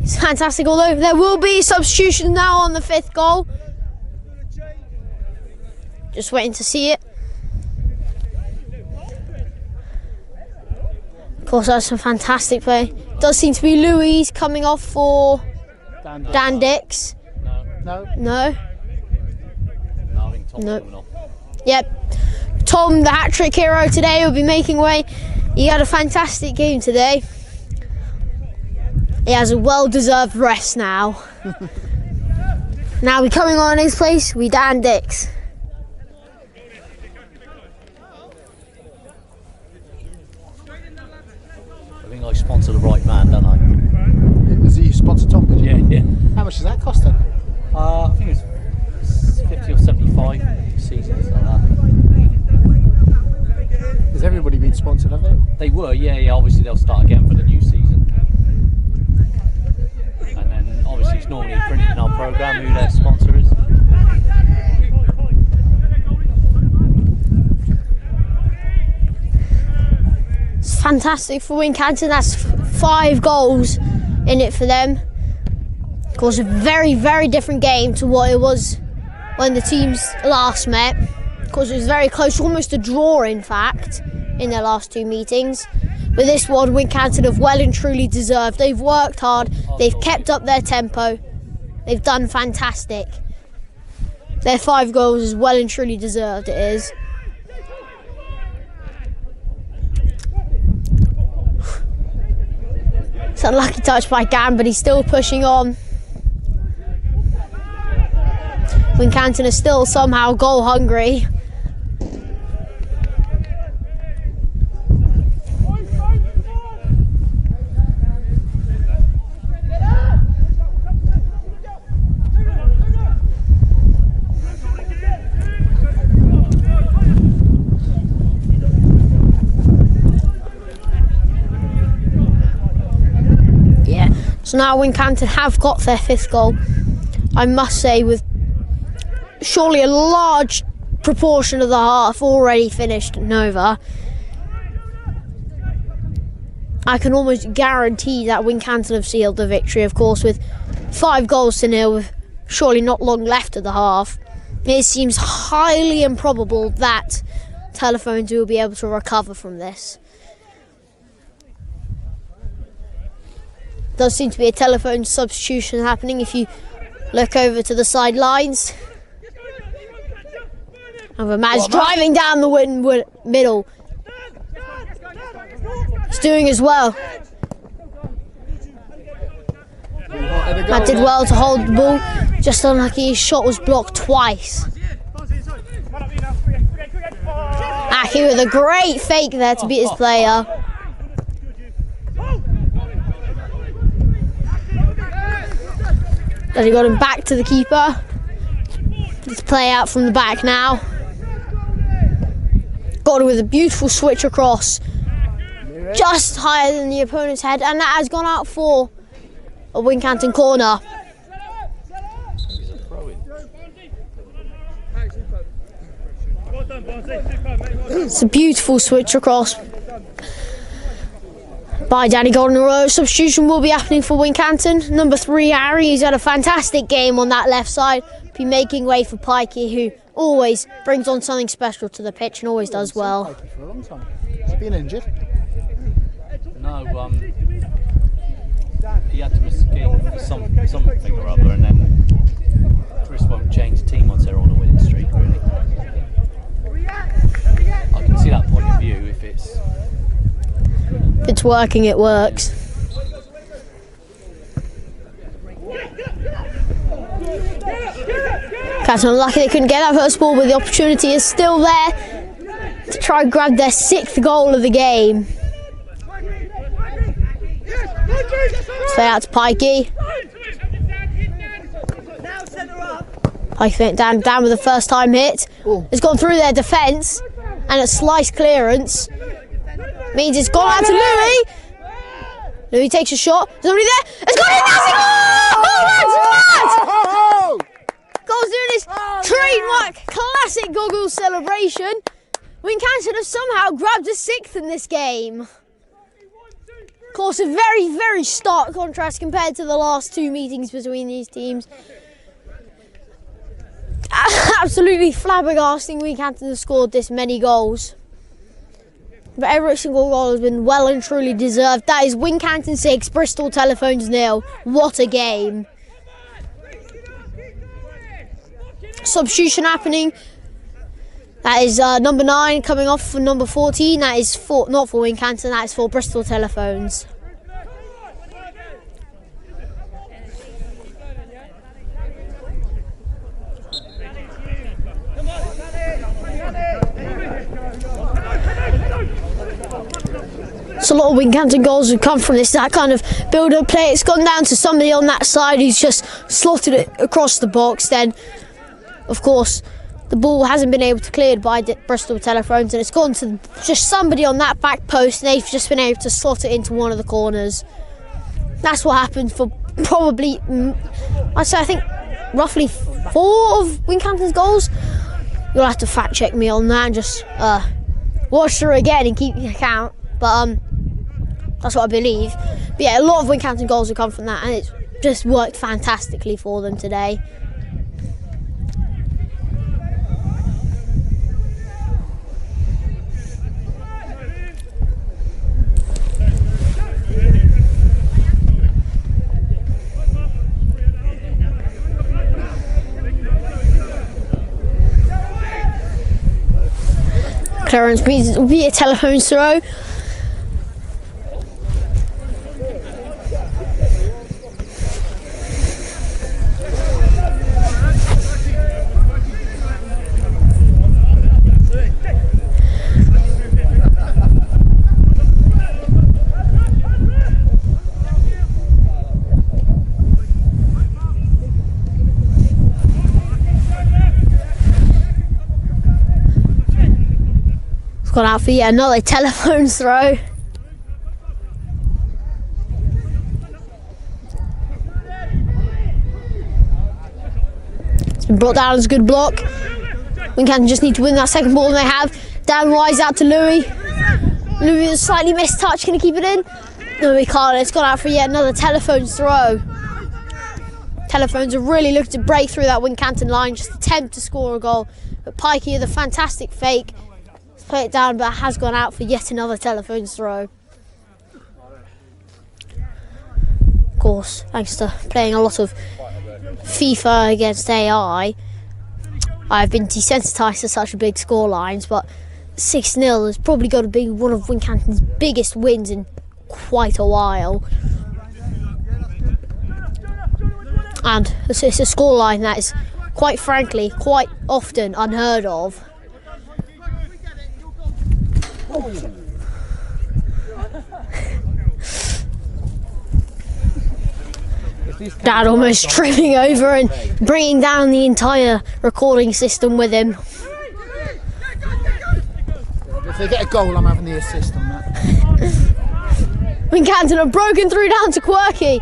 It's fantastic, although there will be substitutions now on the 5th goal. Just waiting to see it. Of course, that's some fantastic play. Does seem to be Louise coming off for Dan Dix. No. No. No, I think Tom's No. coming off. Yep. Tom, the hat-trick hero today, will be making way. He had a fantastic game today. He has a well-deserved rest now. Now we're coming on his place with Dan Dix. I think I sponsor the right man, don't I? Does he sponsor Tom? Did you? Yeah. How much does that cost then? I think it's 50 or 75 seasons like that. Has everybody been sponsored, have they? They were, yeah. Obviously, they'll start again for the new season. And then, obviously, it's normally printed in our programme who their sponsor is. It's fantastic for Wincanton. That's 5 goals in it for them. Of course, a very, very different game to what it was when the teams last met. Of course, it was very close, almost a draw, in fact, in their last 2 meetings. But this one, Wincanton have well and truly deserved. They've worked hard. They've kept up their tempo. They've done fantastic. Their 5 goals is well and truly deserved, it is. It's an unlucky touch by Gam, but he's still pushing on. Wincanton is still somehow goal hungry. So now Wincanton have got their 5th goal, I must say, with surely a large proportion of the half already finished and over. I can almost guarantee that Wincanton have sealed the victory, of course, with 5-0 with surely not long left of the half. It seems highly improbable that Telephones will be able to recover from this. Does seem to be a Telephone substitution happening if you look over to the sidelines. And the man's driving down the middle. He's doing as well. Matt did well to hold the ball. Just unlucky his shot was blocked twice. Aki with a great fake there to beat his player. Then he got him back to the keeper. Let's play out from the back now. Got him with a beautiful switch across. Just higher than the opponent's head, and that has gone out for a Wincanton corner. It's a beautiful switch across by Danny Golden. Substitution will be happening for Wincanton. Number 3, Harry, who's had a fantastic game on that left side, be making way for Pikey, who always brings on something special to the pitch and always does well. Pikey for a long time. He's been injured. No, he had to escape something or other, and then Chris won't change the team once they're on a winning streak, really. I can see that point of view if it's... If it's working, it works. Cats unlucky they couldn't get that first ball, but the opportunity is still there to try and grab their 6th goal of the game. Play out to Pikey. Pikey went down with the first time hit. It's gone through their defence, and a slice clearance means it's gone out to Louis. Louis takes a shot. Is somebody there? It's gone in! That's a goal! Oh, that's mad! goggles celebration. Wincanton have somehow grabbed a 6th in this game. Of course, a very, very stark contrast compared to the last 2 meetings between these teams. Absolutely flabbergasting Wincanton have scored this many goals. But every single goal has been well and truly deserved. That is Wincanton 6, Bristol Telephones 0. What a game. Substitution happening. That is number 9 coming off for number 14. That is not for Wincanton, that is for Bristol Telephones. So a lot of Wincanton goals have come from this, that kind of build-up play. It's gone down to somebody on that side who's just slotted it across the box. Then, of course, the ball hasn't been able to clear by Bristol Telephones, and it's gone to just somebody on that back post, and they've just been able to slot it into one of the corners. That's what happened for probably, I think, roughly 4 of Wincanton's goals. You'll have to fact check me on that and just watch through again and keep count. But that's what I believe. But yeah, a lot of Wincanton goals have come from that, and it's just worked fantastically for them today. Clearance means it will be a telephone throw. Gone out for yet another telephone throw. It's been brought down as a good block. Wincanton just need to win that second ball, and they have. Dan Wise out to Louis. Louis with a slightly missed touch. Can he keep it in? No, he can't. It's gone out for yet another telephone throw. Telephones are really looking to break through that Wincanton line, just attempt to score a goal. But Pikey with a fantastic fake. Play it down, but it has gone out for yet another telephone throw. Of course, thanks to playing a lot of FIFA against AI, I've been desensitised to such big score lines, but 6-0 has probably got to be one of Wincanton's biggest wins in quite a while. And it's a score line that is, quite frankly, quite often unheard of. Dad almost tripping over and bringing down the entire recording system with him. If they get a goal, I'm having the assist on that. Wincanton have broken through down to Quirky.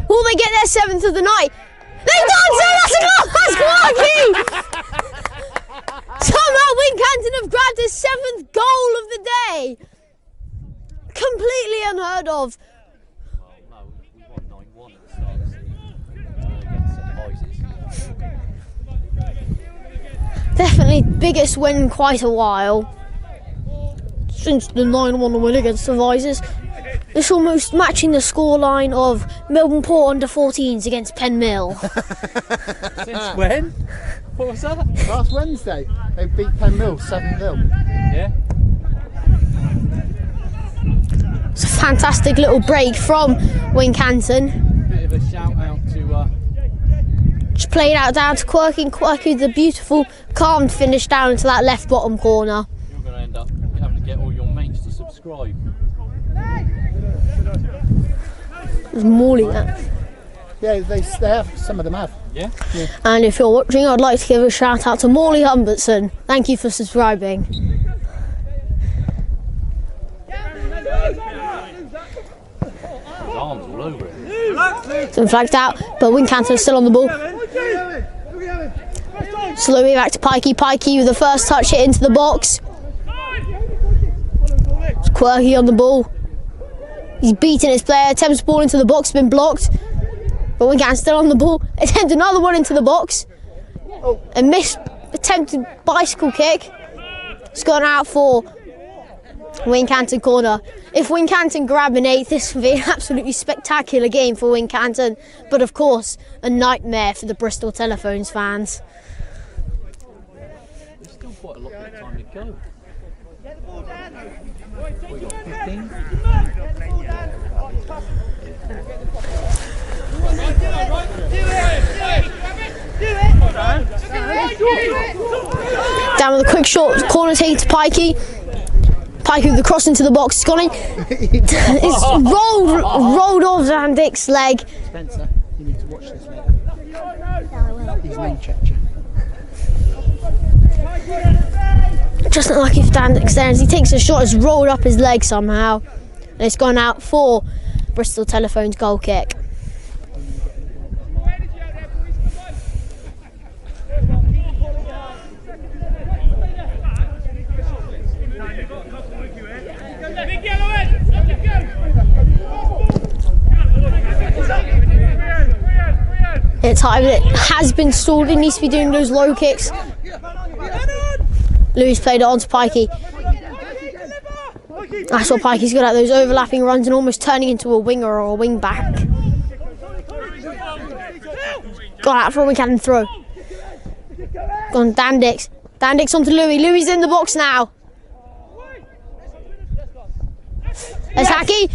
Will they get their 7th of the night? They've done so! That's a goal! That's Quirky! Somehow Wincanton have grabbed his 7th goal of the day. Completely unheard of. Well, no, we won 9-1 at the start of the season against St. Definitely biggest win in quite a while. Since the 9-1 win against the Visors. It's almost matching the scoreline of Melbourne Port under 14s against Penn Mill. Since when? What was that? Last Wednesday, they beat Penn Mill 7-0. Yeah. It's a fantastic little break from Wincanton. Bit of a shout out to. Just played out down to Quirky, and Quirky with a beautiful, calm finish down into that left bottom corner. You're going to end up having to get all your mates to subscribe. There's Morley there. Yeah, they have. Some of them have. Yeah? And if you're watching, I'd like to give a shout out to Morley Humbertson. Thank you for subscribing. His arms all over it. It's been flagged out, but Wincanton is still on the ball. Slowly back to Pikey. Pikey with the first touch hit into the box. It's Quirky on the ball. He's beating his player. Attempts ball into the box, been blocked. But Wincanton still on the ball. Attempt another one into the box. A missed attempted bicycle kick. It's gone out for Wincanton corner. If Wincanton grab an 8th, this would be an absolutely spectacular game for Wincanton. But of course, a nightmare for the Bristol Telephones fans. There's still quite a lot of time to go. We got 15. Down with a quick short corner take to Pikey. Pikey with the cross into the box. It's gone in. It's rolled off Van Dijk's leg. Spencer, you need to watch this later. He's name checked you. Just unlucky for Van Dijk's there as he takes a shot. It's rolled up his leg somehow. And it's gone out for Bristol Telephone's goal kick. It's high, but it has been stalled. It needs to be doing those low kicks. Louis played it on to Pikey. That's what Pikey's good at, those overlapping runs and almost turning into a winger or a wing back. Got out for a Wincanton throw. Gone Dan Dijks. Dan Dijks onto Louis. Louis in the box now. There's Hackey.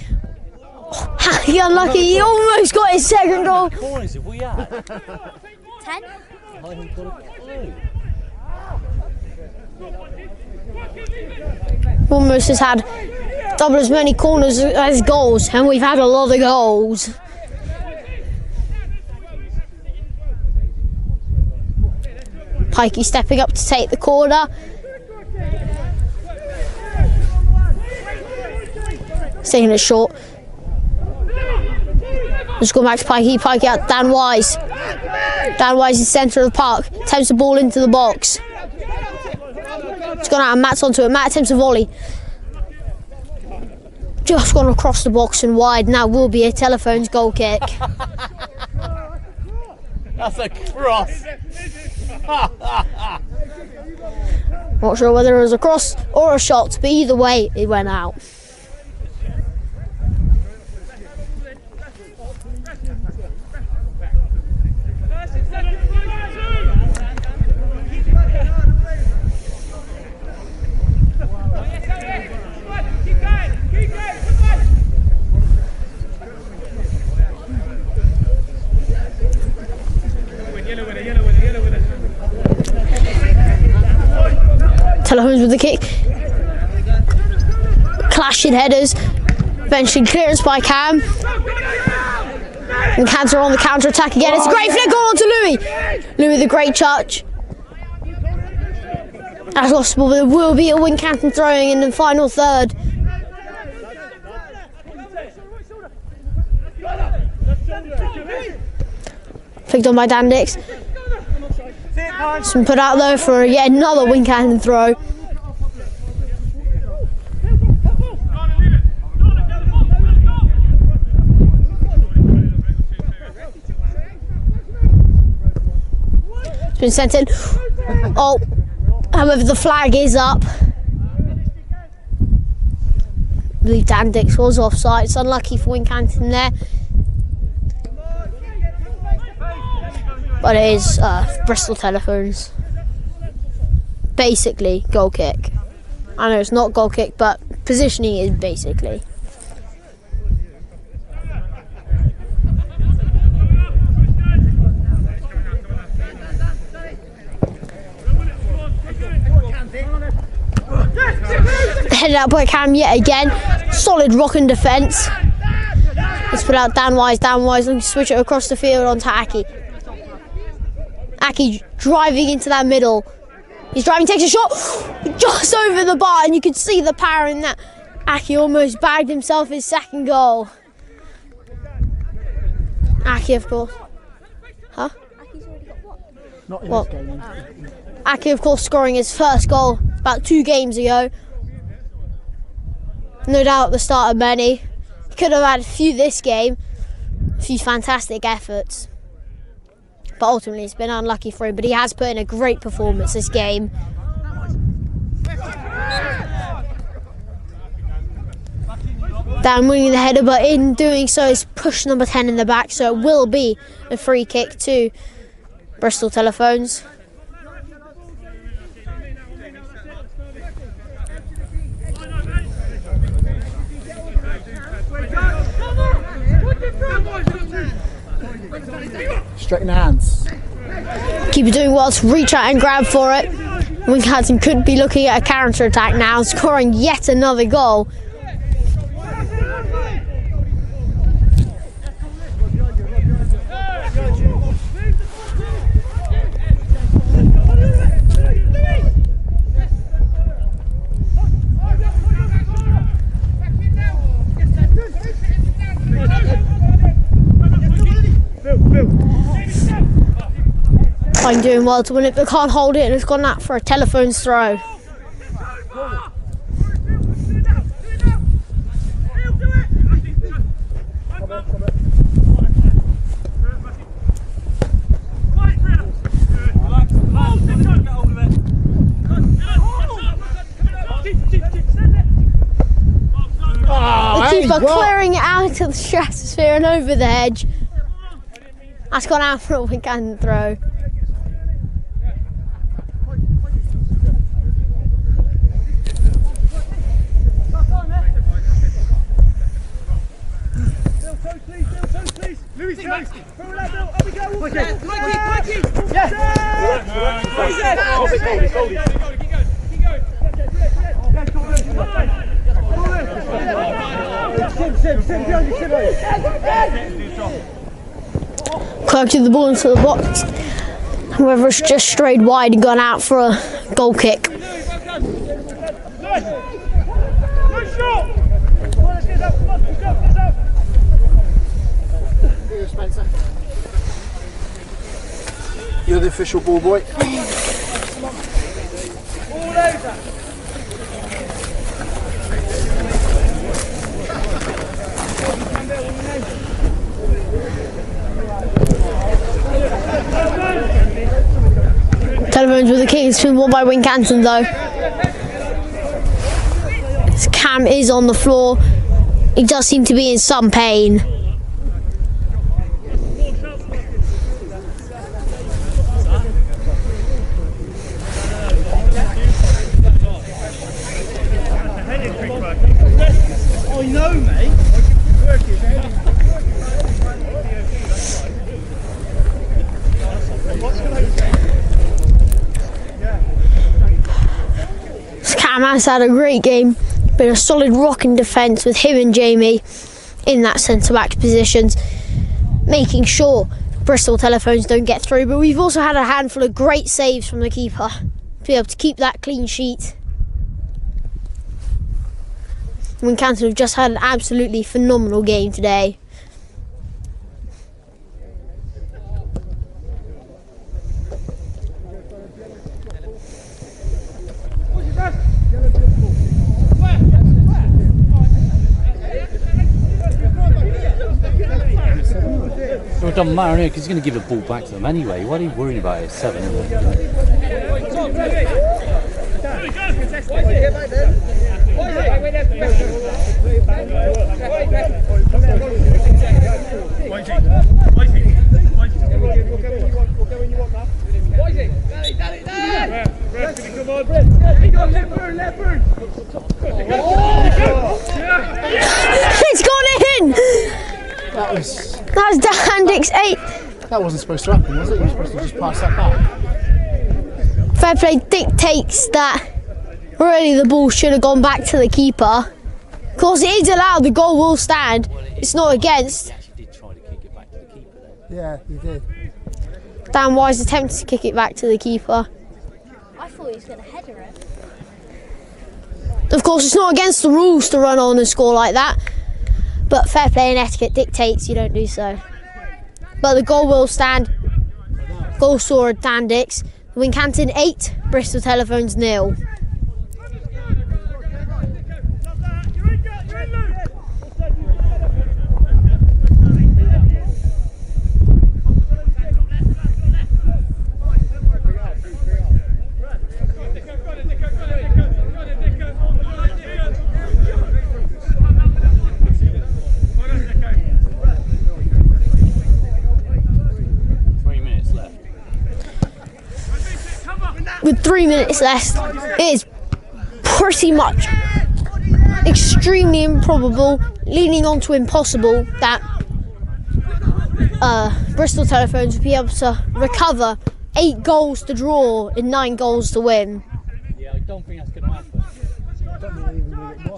Hackey unlucky. He almost got his second goal. How many corners have we had? 10? I haven't got a clue. Almost has had double as many corners as goals, and we've had a lot of goals. Pikey stepping up to take the corner. He's taking it short. Let's go back to Pikey. Pikey out Dan Wise. Dan Wise is centre of the park. Attempts the ball into the box. It's gone out and Matt's onto it. Matt attempts a volley. Just gone across the box and wide. Now will be a Telephones goal kick. That's a cross. Not sure whether it was a cross or a shot, but either way, it went out. Telephones with the kick. Clashing headers. Eventually clearance by Cam. And Cantor on the counter attack again. It's a great flick on to Louis. Louis the great touch. That's possible, but there will be a Wincanton throwing in the final third. Flicked on by Dan Dijks. It's been put out though for yet another Wincanton throw. It's been sent in. Oh, however, the flag is up. I believe Dan Dijks was offside. It's unlucky for Wincanton there. But it is Bristol Telephones. Basically, goal kick. I know it's not goal kick, but positioning is basically. Headed out by Cam yet again. Solid rocking defence. Let's put out Dan Wise. Dan Wise looking to switch it across the field onto Aki. Aki driving into that middle. He's driving, takes a shot just over the bar, and you can see the power in that. Aki almost bagged himself his second goal. Aki, of course. Huh? Aki's already got what? Not in Well, this game. Aki, of course, scoring his first goal about 2 games ago. No doubt the start of many. He could have had a few this game, a few fantastic efforts. But ultimately it's been unlucky for him, but he has put in a great performance this game. Dan winning the header, but in doing so is pushed number 10 in the back, so it will be a free kick to Bristol Telephones. Straighten hands. Keeper doing well to reach out and grab for it. Wincanton could be looking at a counter attack now, scoring yet another goal. Fine, doing well to win it, but can't hold it, and it's gone out for a Telephones throw. The keeper clearing it out of the stratosphere and over the hedge. That's gone out for a Wincanton throw. Collected the ball into the box. However, it's just strayed wide and gone out for a goal kick. You're the official ball boy. Telephones with the kick. It's been won by Wincanton though. His Cam is on the floor. He does seem to be in some pain. I know, mate. Cam has had a great game, been a solid rock in defence with him and Jamie in that centre-back positions, making sure Bristol Telephones don't get through. But we've also had a handful of great saves from the keeper to be able to keep that clean sheet. Wincanton have just had an absolutely phenomenal game today. Well, it doesn't matter because he's going to give the ball back to them anyway. What are you worrying about? It's 7, isn't it? It's gone in! That's Dan Dick's 8. That wasn't supposed to happen, was it? You were supposed to just pass that back. Fair play dictates that really the ball should have gone back to the keeper. Of course, it is allowed, the goal will stand. It's not against. He actually did try to kick it back to the keeper there. Yeah, he did. Dan Wise attempted to kick it back to the keeper. I thought he was going to header it. Of course, it's not against the rules to run on and score like that, but fair play and etiquette dictates you don't do so. But the goal will stand. Goal scorer Dan Dix. Wincanton 8, Bristol Telephones 0. With 3 minutes left, it is pretty much extremely improbable, leading on to impossible, that Bristol Telephones will be able to recover 8 goals to draw in 9 goals to win. Yeah, I don't think that's going to happen. I don't think they even get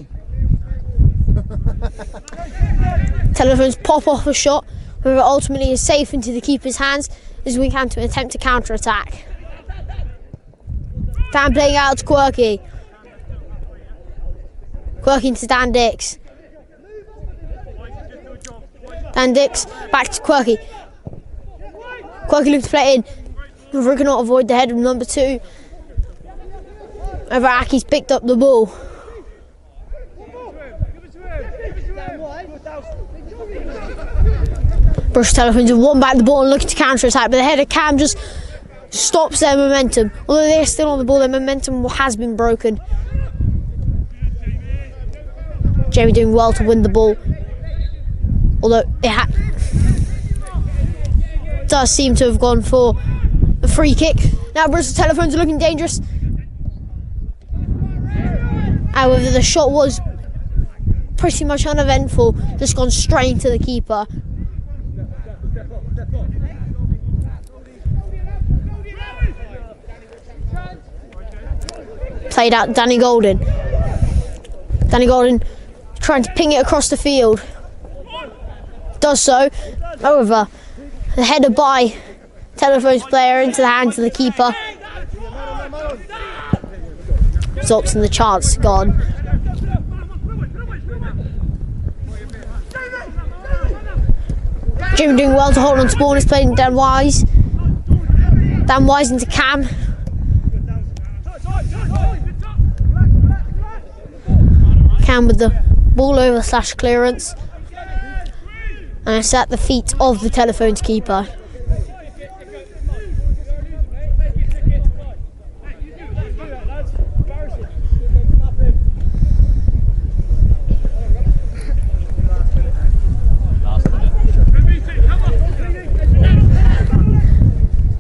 one. Telephones pop off a shot, where it ultimately is safe into the keeper's hands as we can to attempt to counter-attack. Dan playing out to Quirky. Quirky into Dan Dix. Dan Dix back to Quirky. Quirky looks to play in. River cannot avoid the head of number 2. Over Aki's picked up the ball. Bristol Telephones have won back the ball and looking to counter-attack, but the head of Cam just stops their momentum. Although they're still on the ball, their momentum has been broken. Jamie doing well to win the ball. Although it does seem to have gone for a free kick. Now Bristol Telephones are looking dangerous. However, the shot was pretty much uneventful. Just gone straight into the keeper. Played out Danny Golden. Danny Golden trying to ping it across the field. Does so. However, the header by Telephones player into the hands of the keeper. Results in the chance gone. Jim doing well to hold on to ball. Is playing Dan Wise. Dan Wise into Cam. Cam with the ball over / clearance, and it's at the feet of the Telephones keeper.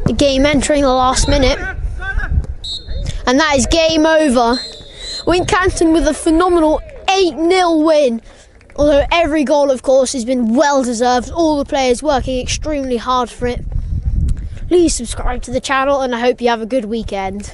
The game entering the last minute, and that is game over. Wincanton with a phenomenal 8-0 win, although every goal of course has been well deserved, all the players working extremely hard for it. Please subscribe to the channel and I hope you have a good weekend.